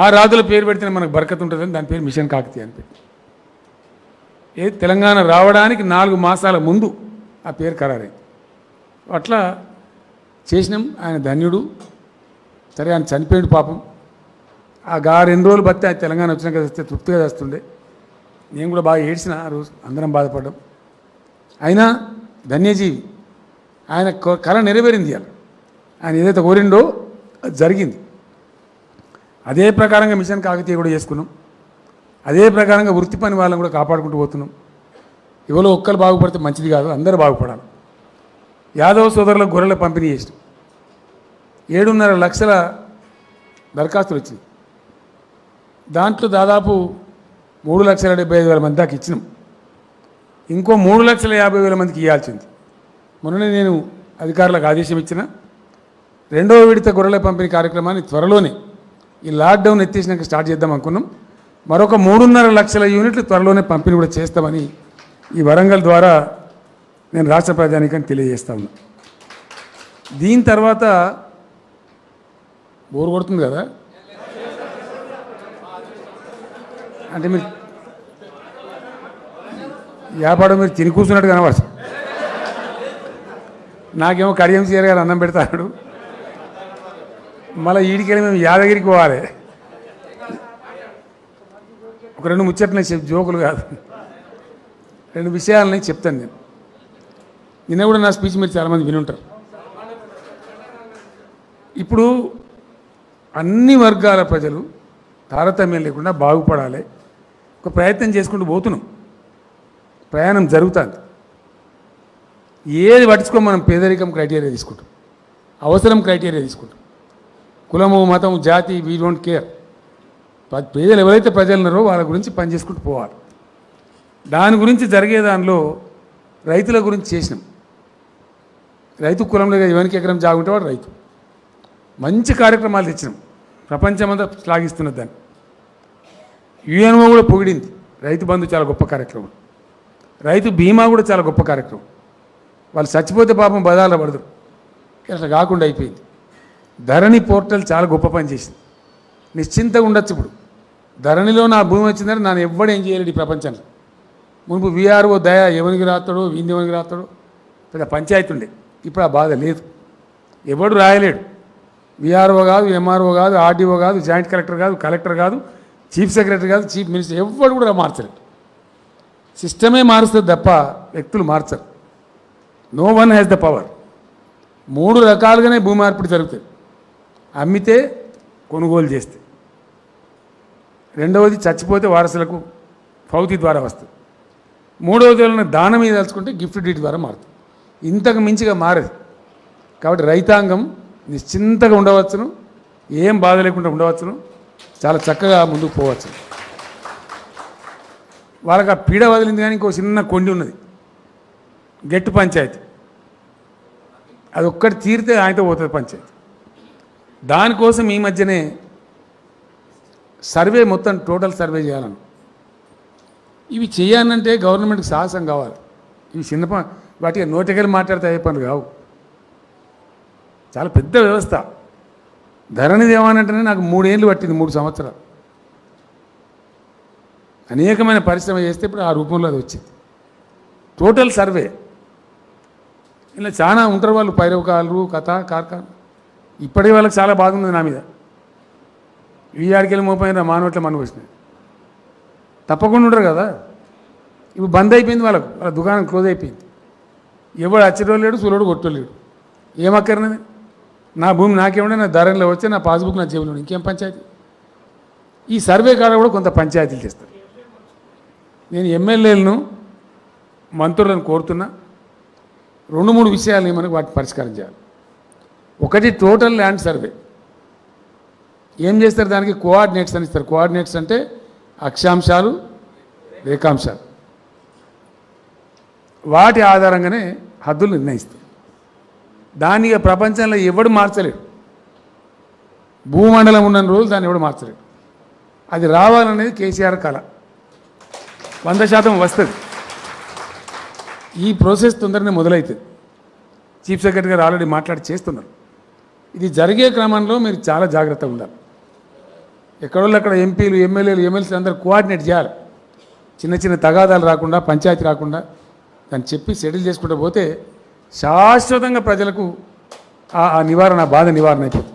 ఆ రాజుల పేరు పెడితే మనకు బరకత్ ఉంటుందని దాని పేరు మిషన్ కాకతీయ అని పెట్టి, తెలంగాణ రావడానికి 4 మాసాల ముందు ఆ పేరు ఖరారైంది. అట్లా చేసినాం. ఆయన ధన్యుడు. సరే, ఆయన చనిపోయాడు పాపం. ఆ 2 రోజులు బట్టి ఆయన తెలంగాణ వచ్చినాక వస్తే తృప్తిగా చేస్తుండే. నేను కూడా బాగా ఏడ్చిన ఆ రోజు, అందరం బాధపడ్డాం. అయినా ధన్యజీవి, ఆయన కళ నెరవేరింది. అలా ఆయన ఏదైతే కోరిండో అది జరిగింది. అదే ప్రకారంగా మిషన్ కాకతీయ కూడా చేసుకున్నాం. అదే ప్రకారంగా వృత్తి పని వాళ్ళని కూడా కాపాడుకుంటూ పోతున్నాం. ఎవరో ఒక్కరు బాగుపడితే మంచిది కాదు, అందరూ బాగుపడాలి. యాదవ్ సోదరులకు గొర్రెల పంపిణీ చేసినాం. 7.5 లక్షల దరఖాస్తులు వచ్చినాయి. దాంట్లో దాదాపు 3,75,000 మంది దాకా ఇచ్చినాం. ఇంకో 3,50,000 మందికి ఇవ్వాల్సింది. మొన్ననే నేను అధికారులకు ఆదేశం ఇచ్చిన 2వ విడత గొర్రెల పంపిణీ కార్యక్రమాన్ని త్వరలోనే ఈ లాక్డౌన్ ఎత్తేసినాక స్టార్ట్ చేద్దాం అనుకున్నాం. మరొక 3.5 లక్షల యూనిట్లు త్వరలోనే పంపిణీ కూడా చేస్తామని ఈ వరంగల్ ద్వారా నేను రాష్ట్ర ప్రజానీకాన్ని తెలియజేస్తా ఉన్నా. దీని తర్వాత బోరు కొడుతుంది కదా అంటే మీరు వ్యాపారం మీరు తిని కూర్చున్నట్టు కనబడు. నాకేమో కడియం సీఆర్ గారు అన్నం పెడతాడు, మళ్ళీ ఈడికెళ్ళి మేము యాదగిరికి పోవాలి. ఒక 2 ముచ్చట్లని జోకులు కాదు, 2 విషయాలని చెప్తాను నేను. నిన్న కూడా నా స్పీచ్ మీరు చాలామంది వినుంటారు. ఇప్పుడు అన్ని వర్గాల ప్రజలు తారతమ్యం లేకుండా బాగుపడాలి, ఒక ప్రయత్నం చేసుకుంటూ పోతున్నాం. ప్రయాణం జరుగుతుంది. ఏది పట్టించుకో మనం పేదరికం క్రైటీరియా తీసుకుంటాం, అవసరం క్రైటీరియా తీసుకుంటాం. కులము మతం జాతి వీ డోంట్ కేర్. పేదలు ఎవరైతే ప్రజలు ఉన్నారో వాళ్ళ గురించి పనిచేసుకుంటూ పోవాలి. దాని గురించి జరిగే దానిలో రైతుల గురించి చేసినాం. రైతు కులంలో ఎవరికి ఎకరం జాగుంటే వాడు రైతు. మంచి కార్యక్రమాలు తెచ్చినాం, ప్రపంచమంతా శ్లాఘిస్తున్నది దాన్ని. యుఎన్ఓ కూడా పొగిడింది. రైతు బంధు చాలా గొప్ప కార్యక్రమం, రైతు బీమా కూడా చాలా గొప్ప కార్యక్రమం. వాళ్ళు చచ్చిపోతే పాపం బదాల పడదు, అట్లా కాకుండా అయిపోయింది. ధరణి పోర్టల్ చాలా గొప్ప పని చేసింది. నిశ్చింతగా ఉండొచ్చు. ఇప్పుడు ధరణిలో నా భూమి వచ్చిందని నన్ను ఎవ్వడు ఏం చేయలేడు ఈ ప్రపంచంలో. మునుపు వీఆర్ఓ దయ ఎవరికి రాస్తాడో వీంది ఎవరికి రాస్తాడో పెద్ద పంచాయతీ ఉండే. ఇప్పుడు ఆ బాధ లేదు, ఎవడు రాయలేడు. వీఆర్ఓ కాదు, ఎంఆర్ఓ కాదు, ఆర్డీఓ కాదు, జాయింట్ కలెక్టర్ కాదు, కలెక్టర్ కాదు, చీఫ్ సెక్రటరీ కాదు, చీఫ్ మినిస్టర్, ఎవడు కూడా మార్చలేడు. సిస్టమే మారుస్తుంది తప్ప వ్యక్తులు మార్చరు. No one has the power. 3 రకాలుగానే భూ మార్పిడి జరుగుతుంది. అమ్మితే, కొనుగోలు చేస్తే, రెండవది చచ్చిపోతే వారసులకు ఫౌతి ద్వారా వస్తుంది. మూడవది ఎవరైనా దానం మీద తలుచుకుంటే గిఫ్ట్ డీడ్ ద్వారా మారుతుంది. ఇంతకు మించిగా మారదు. కాబట్టి రైతాంగం నిశ్చింతగా ఉండవచ్చును, ఏం బాధ లేకుండా ఉండవచ్చును, చాలా చక్కగా ముందుకు పోవచ్చు. వాళ్ళకి ఆ పీడ వదిలింది. కానీ ఇంకో చిన్న కొండి ఉన్నది, గెట్టు పంచాయతీ. అది ఒక్కటి తీరితే ఆయనతో పోతుంది పంచాయతీ. దానికోసం ఈ మధ్యనే సర్వే, మొత్తం టోటల్ సర్వే చేయాలను. ఇవి చేయాలంటే గవర్నమెంట్కి సాహసం కావాలి. ఇవి చిన్న వాటికి నోటికెళ్ళి మాట్లాడితే అయ్యే పనులు కావు. చాలా పెద్ద వ్యవస్థ. ధరణి దేవానంటేనే నాకు 3 ఏళ్ళు పట్టింది, 3 సంవత్సరాలు. అనేకమైన పరిశ్రమ చేస్తే ఇప్పుడు ఆ రూపంలో అది వచ్చింది. టోటల్ సర్వే ఇలా చాలా ఉంటారు వాళ్ళు, పైరవకాలు, కథ, కార్ఖాన. ఇప్పటికీ వాళ్ళకి చాలా బాగుంది నా మీద. ఈ ఆడికెళ్ళి మోపైన మానవట్ల మన్ను వచ్చినాయి. తప్పకుండా ఉండరు కదా. ఇప్పుడు బంద్ అయిపోయింది వాళ్ళకు, వాళ్ళ దుకాణం క్లోజ్ అయిపోయింది. ఎవడు అచ్చటోళ్ళు లేడు, సూలోడు కొట్టలేడు. ఏమక్కర్నది? నా భూమి నాకేముండే, నా ధరలో వచ్చే నా పాస్బుక్ నా జేబులో, ఇంకేం పంచాయతీ? ఈ సర్వే కాడ కూడా కొంత పంచాయతీలు చేస్తారు. నేను ఎమ్మెల్యేలను, మంత్రులను కోరుతున్నా, 2-3 విషయాలని మనకు వాటిని పరిష్కారం చేయాలి. ఒకటి టోటల్ ల్యాండ్ సర్వే. ఏం చేస్తారు? దానికి కోఆర్డినేట్స్ అని ఇస్తారు. కోఆర్డినేట్స్ అంటే అక్షాంశాలు, రేఖాంశాలు. వాటి ఆధారంగానే హద్దులు నిర్ణయిస్తారు. దాన్ని ప్రపంచంలో ఎవడు మార్చలేడు. భూమండలం ఉన్న రోజులు దాన్ని ఎవడు మార్చలేడు. అది రావాలనేది కేసీఆర్ కళ. 100% వస్తుంది. ఈ ప్రాసెస్ తొందరనే మొదలవుతుంది. చీఫ్ సెక్రటరీ గారు ఆల్రెడీ మాట్లాడి చేస్తున్నారు. ఇది జరిగే క్రమంలో మీరు చాలా జాగ్రత్తగా ఉండాలి. ఎక్కడోళ్ళు అక్కడ ఎంపీలు, ఎమ్మెల్యేలు, ఎమ్మెల్సీలు అందరూ కోఆర్డినేట్ చేయాలి. చిన్న చిన్న తగాదాలు రాకుండా, పంచాయతీ రాకుండా దాన్ని చెప్పి సెటిల్ చేసుకుంటూ పోతే శాశ్వతంగా ప్రజలకు ఆ నివారణ, బాధ నివారణ అయిపోతుంది.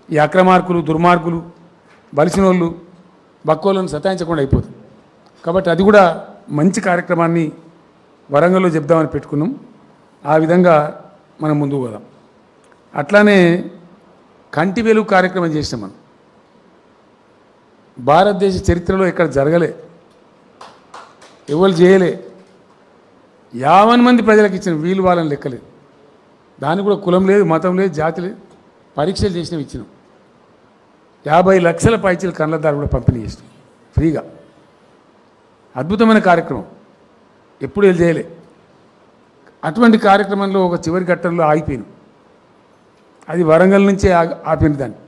ఈ అక్రమార్కులు, దుర్మార్గులు, బలిసిన వాళ్ళు, బక్కోళ్ళను సతాయించకుండా అయిపోతుంది. కాబట్టి అది కూడా మంచి కార్యక్రమాన్ని వరంగల్లో చెప్దామని పెట్టుకున్నాం. ఆ విధంగా మనం ముందుకు పోదాం. అట్లానే కంటి వెలుగు కార్యక్రమం చేసినాం మనం. భారతదేశ చరిత్రలో ఎక్కడ జరగలే, ఎవరు చేయలే. 50 మంది ప్రజలకు ఇచ్చిన వీలు వాళ్ళని లెక్కలేదు. దానికి కూడా కులం లేదు, మతం లేదు, జాతి లేదు. పరీక్షలు చేసినవి ఇచ్చినాం. 50 లక్షల పైచీల కళ్ళద్దాలు కూడా పంపిణీ చేసినాం ఫ్రీగా. అద్భుతమైన కార్యక్రమం, ఎప్పుడు వెళ్ళి చేయలే. అటువంటి కార్యక్రమంలో ఒక చివరి ఘట్టంలో ఆగిపోయినాం. అది వరంగల్ నుంచే ఆపిన దాన్ని.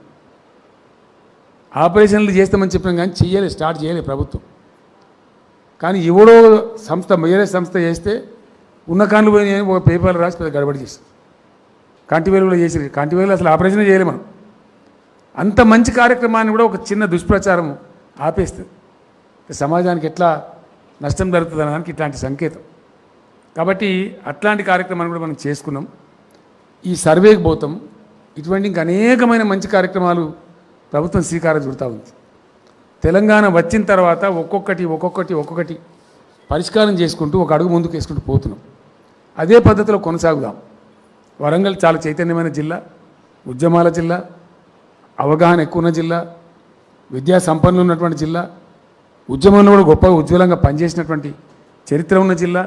ఆపరేషన్లు చేస్తామని చెప్పినాం కానీ చెయ్యలే, స్టార్ట్ చేయలే ప్రభుత్వం. కానీ ఎవడో సంస్థ, వేరే సంస్థ చేస్తే ఉన్న కాళ్ళు పోయి ఒక పేపర్లు రాసి పెద్ద గడబడి చేస్తాం. కంటి వెలుగులో చేసి, కంటి వెలుగులో అసలు ఆపరేషన్ చేయలే మనం. అంత మంచి కార్యక్రమాన్ని కూడా ఒక చిన్న దుష్ప్రచారం ఆపేస్తుంది. సమాజానికి ఎట్లా నష్టం జరుగుతుంది అనడానికి ఇట్లాంటి సంకేతం. కాబట్టి అట్లాంటి కార్యక్రమాన్ని కూడా మనం చేసుకున్నాం. ఈ సర్వేకి పోతాం. ఇటువంటి ఇంకా అనేకమైన మంచి కార్యక్రమాలు ప్రభుత్వం శ్రీకారం చుడతా ఉంది. తెలంగాణ వచ్చిన తర్వాత ఒక్కొక్కటి పరిష్కారం చేసుకుంటూ ఒక అడుగు ముందుకు వేసుకుంటూ పోతున్నాం. అదే పద్ధతిలో కొనసాగుదాం. వరంగల్ చాలా చైతన్యమైన జిల్లా, ఉద్యమాల జిల్లా, అవగాహన ఎక్కువ ఉన్న జిల్లా, విద్యా సంపన్నులు ఉన్నటువంటి జిల్లా, ఉద్యమంలో కూడా గొప్పగా ఉజ్వలంగా పనిచేసినటువంటి చరిత్ర ఉన్న జిల్లా.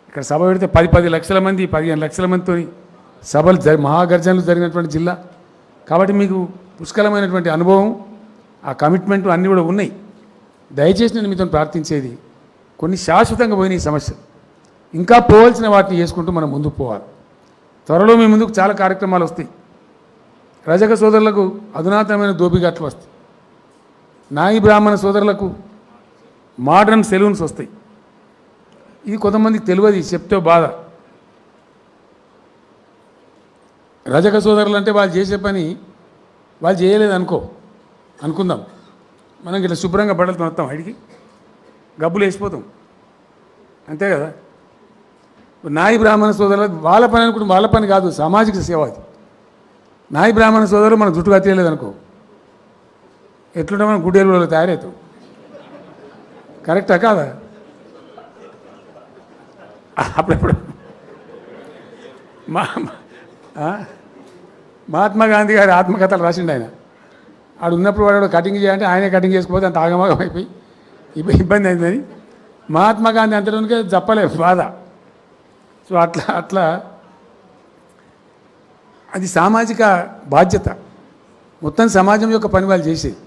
ఇక్కడ సభ పెడితే 10 లక్షల మంది, 15 లక్షల మందితో సభలు మహాగర్జనలు జరిగినటువంటి జిల్లా. కాబట్టి మీకు పుష్కలమైనటువంటి అనుభవం, ఆ కమిట్మెంట్ అన్నీ కూడా ఉన్నాయి. దయచేసి నేను మీతో ప్రార్థించేది, కొన్ని శాశ్వతంగా పోయిన ఈ సమస్యలు ఇంకా పోవాల్సిన వాటిని చేసుకుంటూ మనం ముందుకు పోవాలి. త్వరలో మీ ముందుకు చాలా కార్యక్రమాలు వస్తాయి. రజక సోదరులకు అధునాతనమైన దోపిఘాట్లు వస్తాయి. నాయి బ్రాహ్మణ సోదరులకు మోడర్న్ సెలూన్స్ వస్తాయి. ఇది కొంతమందికి తెలియదు, చెప్తే బాధ. రజక సోదరులు అంటే వాళ్ళు చేసే పని వాళ్ళు చేయలేదు అనుకుందాం. మనం ఇట్లా శుభ్రంగా బట్టలు మొత్తం అడిగి గబ్బులు వేసిపోతాం, అంతే కదా. నాయి బ్రాహ్మణ సోదరులు వాళ్ళ పని అనుకుంటే వాళ్ళ పని కాదు, సామాజిక సేవ అది. నాయి బ్రాహ్మణ సోదరులు మనం జుట్టు కట్టేయలేదు అనుకో, ఎట్లుంటే మనం గుడ్డేరులో తయారవుతాం. కరెక్టా కాదా? అప్పుడెప్పుడు మహాత్మా గాంధీ గారి ఆత్మకథలు రాసిండు ఆయన. ఆడు ఉన్నప్పుడు వాడు కటింగ్ చేయాలంటే ఆయనే కటింగ్ చేసుకోకపోతే అంత ఆగమాగం అయిపోయి ఇబ్బంది అయిందని మహాత్మా గాంధీ అంతలోనికే చెప్పలే బాధ. సో అట్లా అది సామాజిక బాధ్యత. మొత్తం సమాజం యొక్క పని వాళ్ళు చేసేది.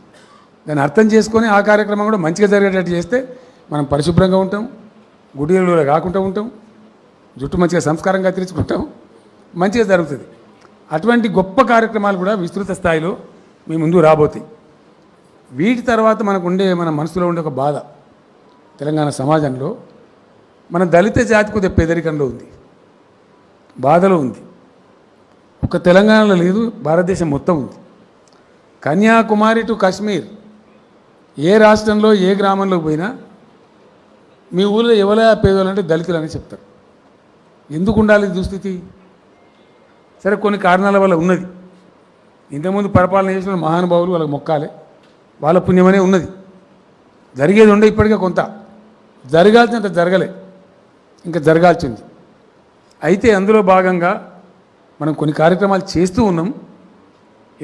దాన్ని అర్థం చేసుకొని ఆ కార్యక్రమం కూడా మంచిగా జరిగేటట్టు చేస్తే మనం పరిశుభ్రంగా ఉంటాం, గుడిలో కాకుండా ఉంటాం, జుట్టు మంచిగా సంస్కారంగా తెచ్చుకుంటాం, మంచిగా జరుగుతుంది. అటువంటి గొప్ప కార్యక్రమాలు కూడా విస్తృత స్థాయిలో మీ ముందు రాబోతాయి. వీటి తర్వాత మన మనసులో ఉండే ఒక బాధ, తెలంగాణ సమాజంలో మన దళిత జాతి కొద్దిగా పేదరికంలో ఉంది, బాధలో ఉంది. ఒక తెలంగాణలో లేదు, భారతదేశం మొత్తం ఉంది. కన్యాకుమారి టు కాశ్మీర్, ఏ రాష్ట్రంలో ఏ గ్రామంలోకి పోయినా మీ ఊళ్ళో ఎవరైనా పేదోళ్ళంటే దళితులు అని చెప్తారు. ఎందుకు ఉండాలి దుస్థితి? సరే, కొన్ని కారణాల వల్ల ఉన్నది. ఇంతకుముందు పరిపాలన చేసిన మహానుభావులు వాళ్ళకి మొక్కాలే, వాళ్ళ పుణ్యమనే ఉన్నది. జరిగేది ఉండే ఇప్పటికే కొంత, జరగాల్సినంత జరగలే, ఇంకా జరగాల్సింది. అయితే అందులో భాగంగా మనం కొన్ని కార్యక్రమాలు చేస్తూ ఉన్నాం.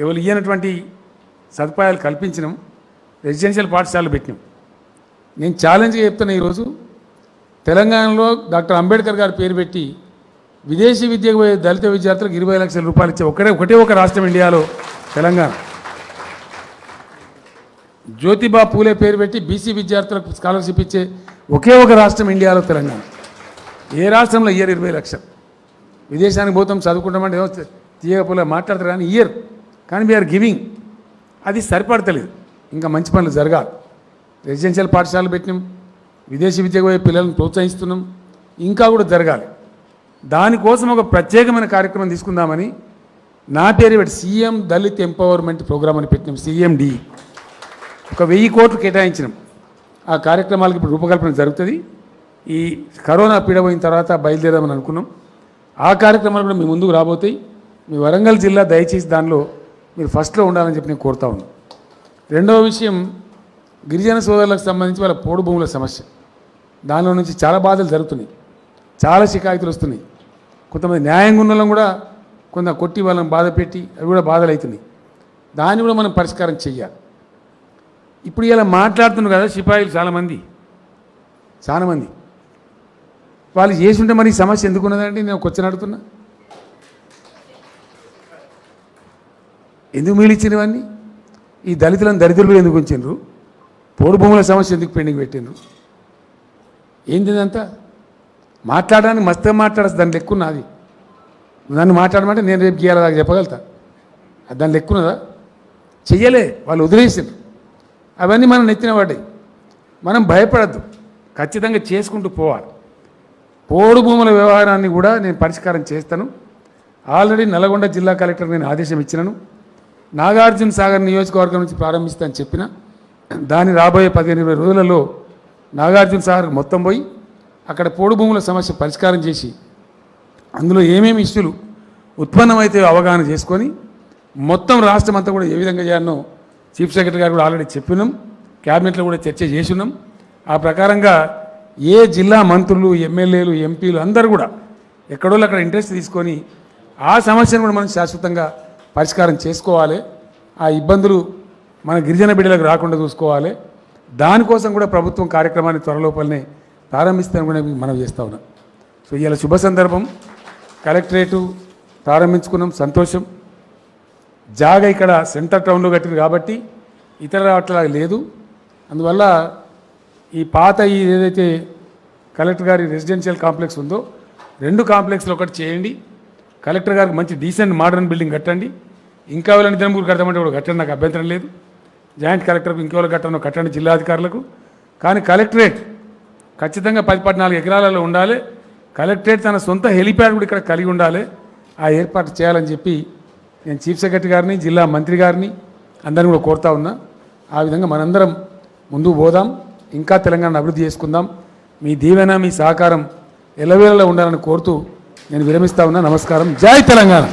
ఎవరు ఇయ్యనటువంటి సదుపాయాలు కల్పించినాం, రెసిడెన్షియల్ పాఠశాలలు పెట్టినాం. నేను ఛాలెంజ్గా చెప్తున్నా, ఈరోజు తెలంగాణలో డాక్టర్ అంబేద్కర్ గారి పేరు పెట్టి విదేశీ విద్యకు పోయే దళిత విద్యార్థులకు 20 లక్షల రూపాయలు ఇచ్చే ఒకటే ఒక రాష్ట్రం ఇండియాలో తెలంగాణ. జ్యోతిబా పూలే పేరు పెట్టి బీసీ విద్యార్థులకు స్కాలర్షిప్ ఇచ్చే ఒకే ఒక రాష్ట్రం ఇండియాలో తెలంగాణ. ఏ రాష్ట్రంలో ఇయర్ 20 లక్షలు. విదేశానికి పోతాం, చదువుకుంటామంటే ఏమో తీయగా పూల మాట్లాడతారు కానీ ఇయర్, కానీ వీఆర్ గివింగ్. అది సరిపడతలేదు, ఇంకా మంచి పనులు జరగాలి. రెసిడెన్షియల్ పాఠశాలలు పెట్టినాం, విదేశీ విద్యకు పోయే పిల్లలను ప్రోత్సహిస్తున్నాం, ఇంకా కూడా జరగాలి. దానికోసం ఒక ప్రత్యేకమైన కార్యక్రమం తీసుకుందామని నా పేరు పెట్టి సీఎం దళిత్ ఎంపవర్మెంట్ ప్రోగ్రామ్ అని పెట్టినాం, CMD. ఒక 1000 కోట్లు కేటాయించినాం. ఆ కార్యక్రమాలకు ఇప్పుడు రూపకల్పన జరుగుతుంది. ఈ కరోనా పీడపోయిన తర్వాత బయలుదేరామని అనుకున్నాం. ఆ కార్యక్రమాలు కూడా మీ ముందుకు రాబోతాయి. మీ వరంగల్ జిల్లా దయచేసి దానిలో మీరు ఫస్ట్లో ఉండాలని చెప్పి నేను కోరుతా ఉన్నాను. రెండవ విషయం, గిరిజన సోదరులకు సంబంధించి వాళ్ళ పోడు భూముల సమస్య. దానిలో నుంచి చాలా బాధలు జరుగుతున్నాయి, చాలా షికాయతులు వస్తున్నాయి. కొంతమంది న్యాయంగా ఉన్న వాళ్ళని కూడా కొంత కొట్టి వాళ్ళని బాధ పెట్టి అవి కూడా బాధలు అవుతున్నాయి. దాన్ని కూడా మనం పరిష్కారం చెయ్యాలి. ఇప్పుడు ఇలా మాట్లాడుతున్నారు కదా సిపాయిలు చాలామంది వాళ్ళు చేసి ఉంటే మరి ఈ సమస్య ఎందుకు ఉన్నదండి? నేను క్వశ్చన్ అడుగుతున్నా. ఎందుకు మిగిలిచ్చినవన్నీ? ఈ దళితులను దరిద్రులు ఎందుకు ఉంచిండ్రు? పోడు భూముల సమస్య ఎందుకు పెండింగ్ పెట్టిండ్రు? ఏంది ఇదంతా? మాట్లాడడానికి మస్తుగా మాట్లాడచ్చు, దాని లెక్కున్నది. నన్ను మాట్లాడమంటే నేను రేపు గీయాలి దాకా చెప్పగలుగుతా. దాని లెక్కున్నదా? చెయ్యలే, వాళ్ళు వదిలేసారు. అవన్నీ మనం నెత్తిన పడ్డాయి. మనం భయపడద్దు, ఖచ్చితంగా చేసుకుంటూ పోవాలి. పోడు భూముల వ్యవహారాన్ని కూడా నేను పరిష్కారం చేస్తాను. ఆల్రెడీ నల్గొండ జిల్లా కలెక్టర్ నేను ఆదేశం ఇచ్చినాను. నాగార్జున సాగర్ నియోజకవర్గం నుంచి ప్రారంభిస్తానని చెప్పిన దాన్ని రాబోయే 15-20 రోజులలో నాగార్జున సాగర్ మొత్తం పోయి అక్కడ పోడు భూముల సమస్య పరిష్కారం చేసి అందులో ఏమేమి ఇష్యూలు ఉత్పన్నమైతే అవగాహన చేసుకొని మొత్తం రాష్ట్రం అంతా కూడా ఏ విధంగా చేయాలనో చీఫ్ సెక్రటరీ గారు కూడా ఆల్రెడీ చెప్పినాం. క్యాబినెట్లో కూడా చర్చ చేస్తున్నాం. ఆ ప్రకారంగా ఏ జిల్లా మంత్రులు, ఎమ్మెల్యేలు, ఎంపీలు అందరూ కూడా ఎక్కడో అక్కడ ఇంట్రెస్ట్ తీసుకొని ఆ సమస్యను కూడా మనం శాశ్వతంగా పరిష్కారం చేసుకోవాలి. ఆ ఇబ్బందులు మన గిరిజన బిడ్డలకు రాకుండా చూసుకోవాలి. దానికోసం కూడా ప్రభుత్వం కార్యక్రమాన్ని త్వరలోపలనే ప్రారంభిస్తాను కూడా మనం చేస్తూ ఉన్నాం. సో ఇవాళ శుభ సందర్భం, కలెక్టరేటు ప్రారంభించుకున్నాం, సంతోషం. జాగా ఇక్కడ సెంటర్ టౌన్లో కట్టింది కాబట్టి ఇతర అట్లా లేదు. అందువల్ల ఈ పాత ఏదైతే కలెక్టర్ గారి రెసిడెన్షియల్ కాంప్లెక్స్ ఉందో 2 కాంప్లెక్స్లో ఒకటి చేయండి. కలెక్టర్ గారికి మంచి డీసెంట్ మోడర్న్ బిల్డింగ్ కట్టండి. ఇంకా ఎవరైనా ఇద్దరు ముగ్గురు కట్టమంటే కూడా కట్టండి, నాకు అభ్యంతరం లేదు. జాయింట్ కలెక్టర్కు ఇంకెవరు కట్టండి, జిల్లాధికారులకు. కానీ కలెక్టరేట్ ఖచ్చితంగా 10-14 ఎకరాలలో ఉండాలి. కలెక్టరేట్ తన సొంత హెలిప్యాడ్ కూడా ఇక్కడ కలిగి ఉండాలి. ఆ ఏర్పాటు చేయాలని చెప్పి నేను చీఫ్ సెక్రటరీ గారిని, జిల్లా మంత్రి గారిని అందరిని కూడా కోరుతా ఉన్నా. ఆ విధంగా మనందరం ముందుకు పోదాం, ఇంకా తెలంగాణ అభివృద్ధి చేసుకుందాం. మీ దీవెన, మీ సహకారం ఎల్లవేళలా ఉండాలని కోరుతూ నేను విరమిస్తా ఉన్నా. నమస్కారం. జై తెలంగాణ.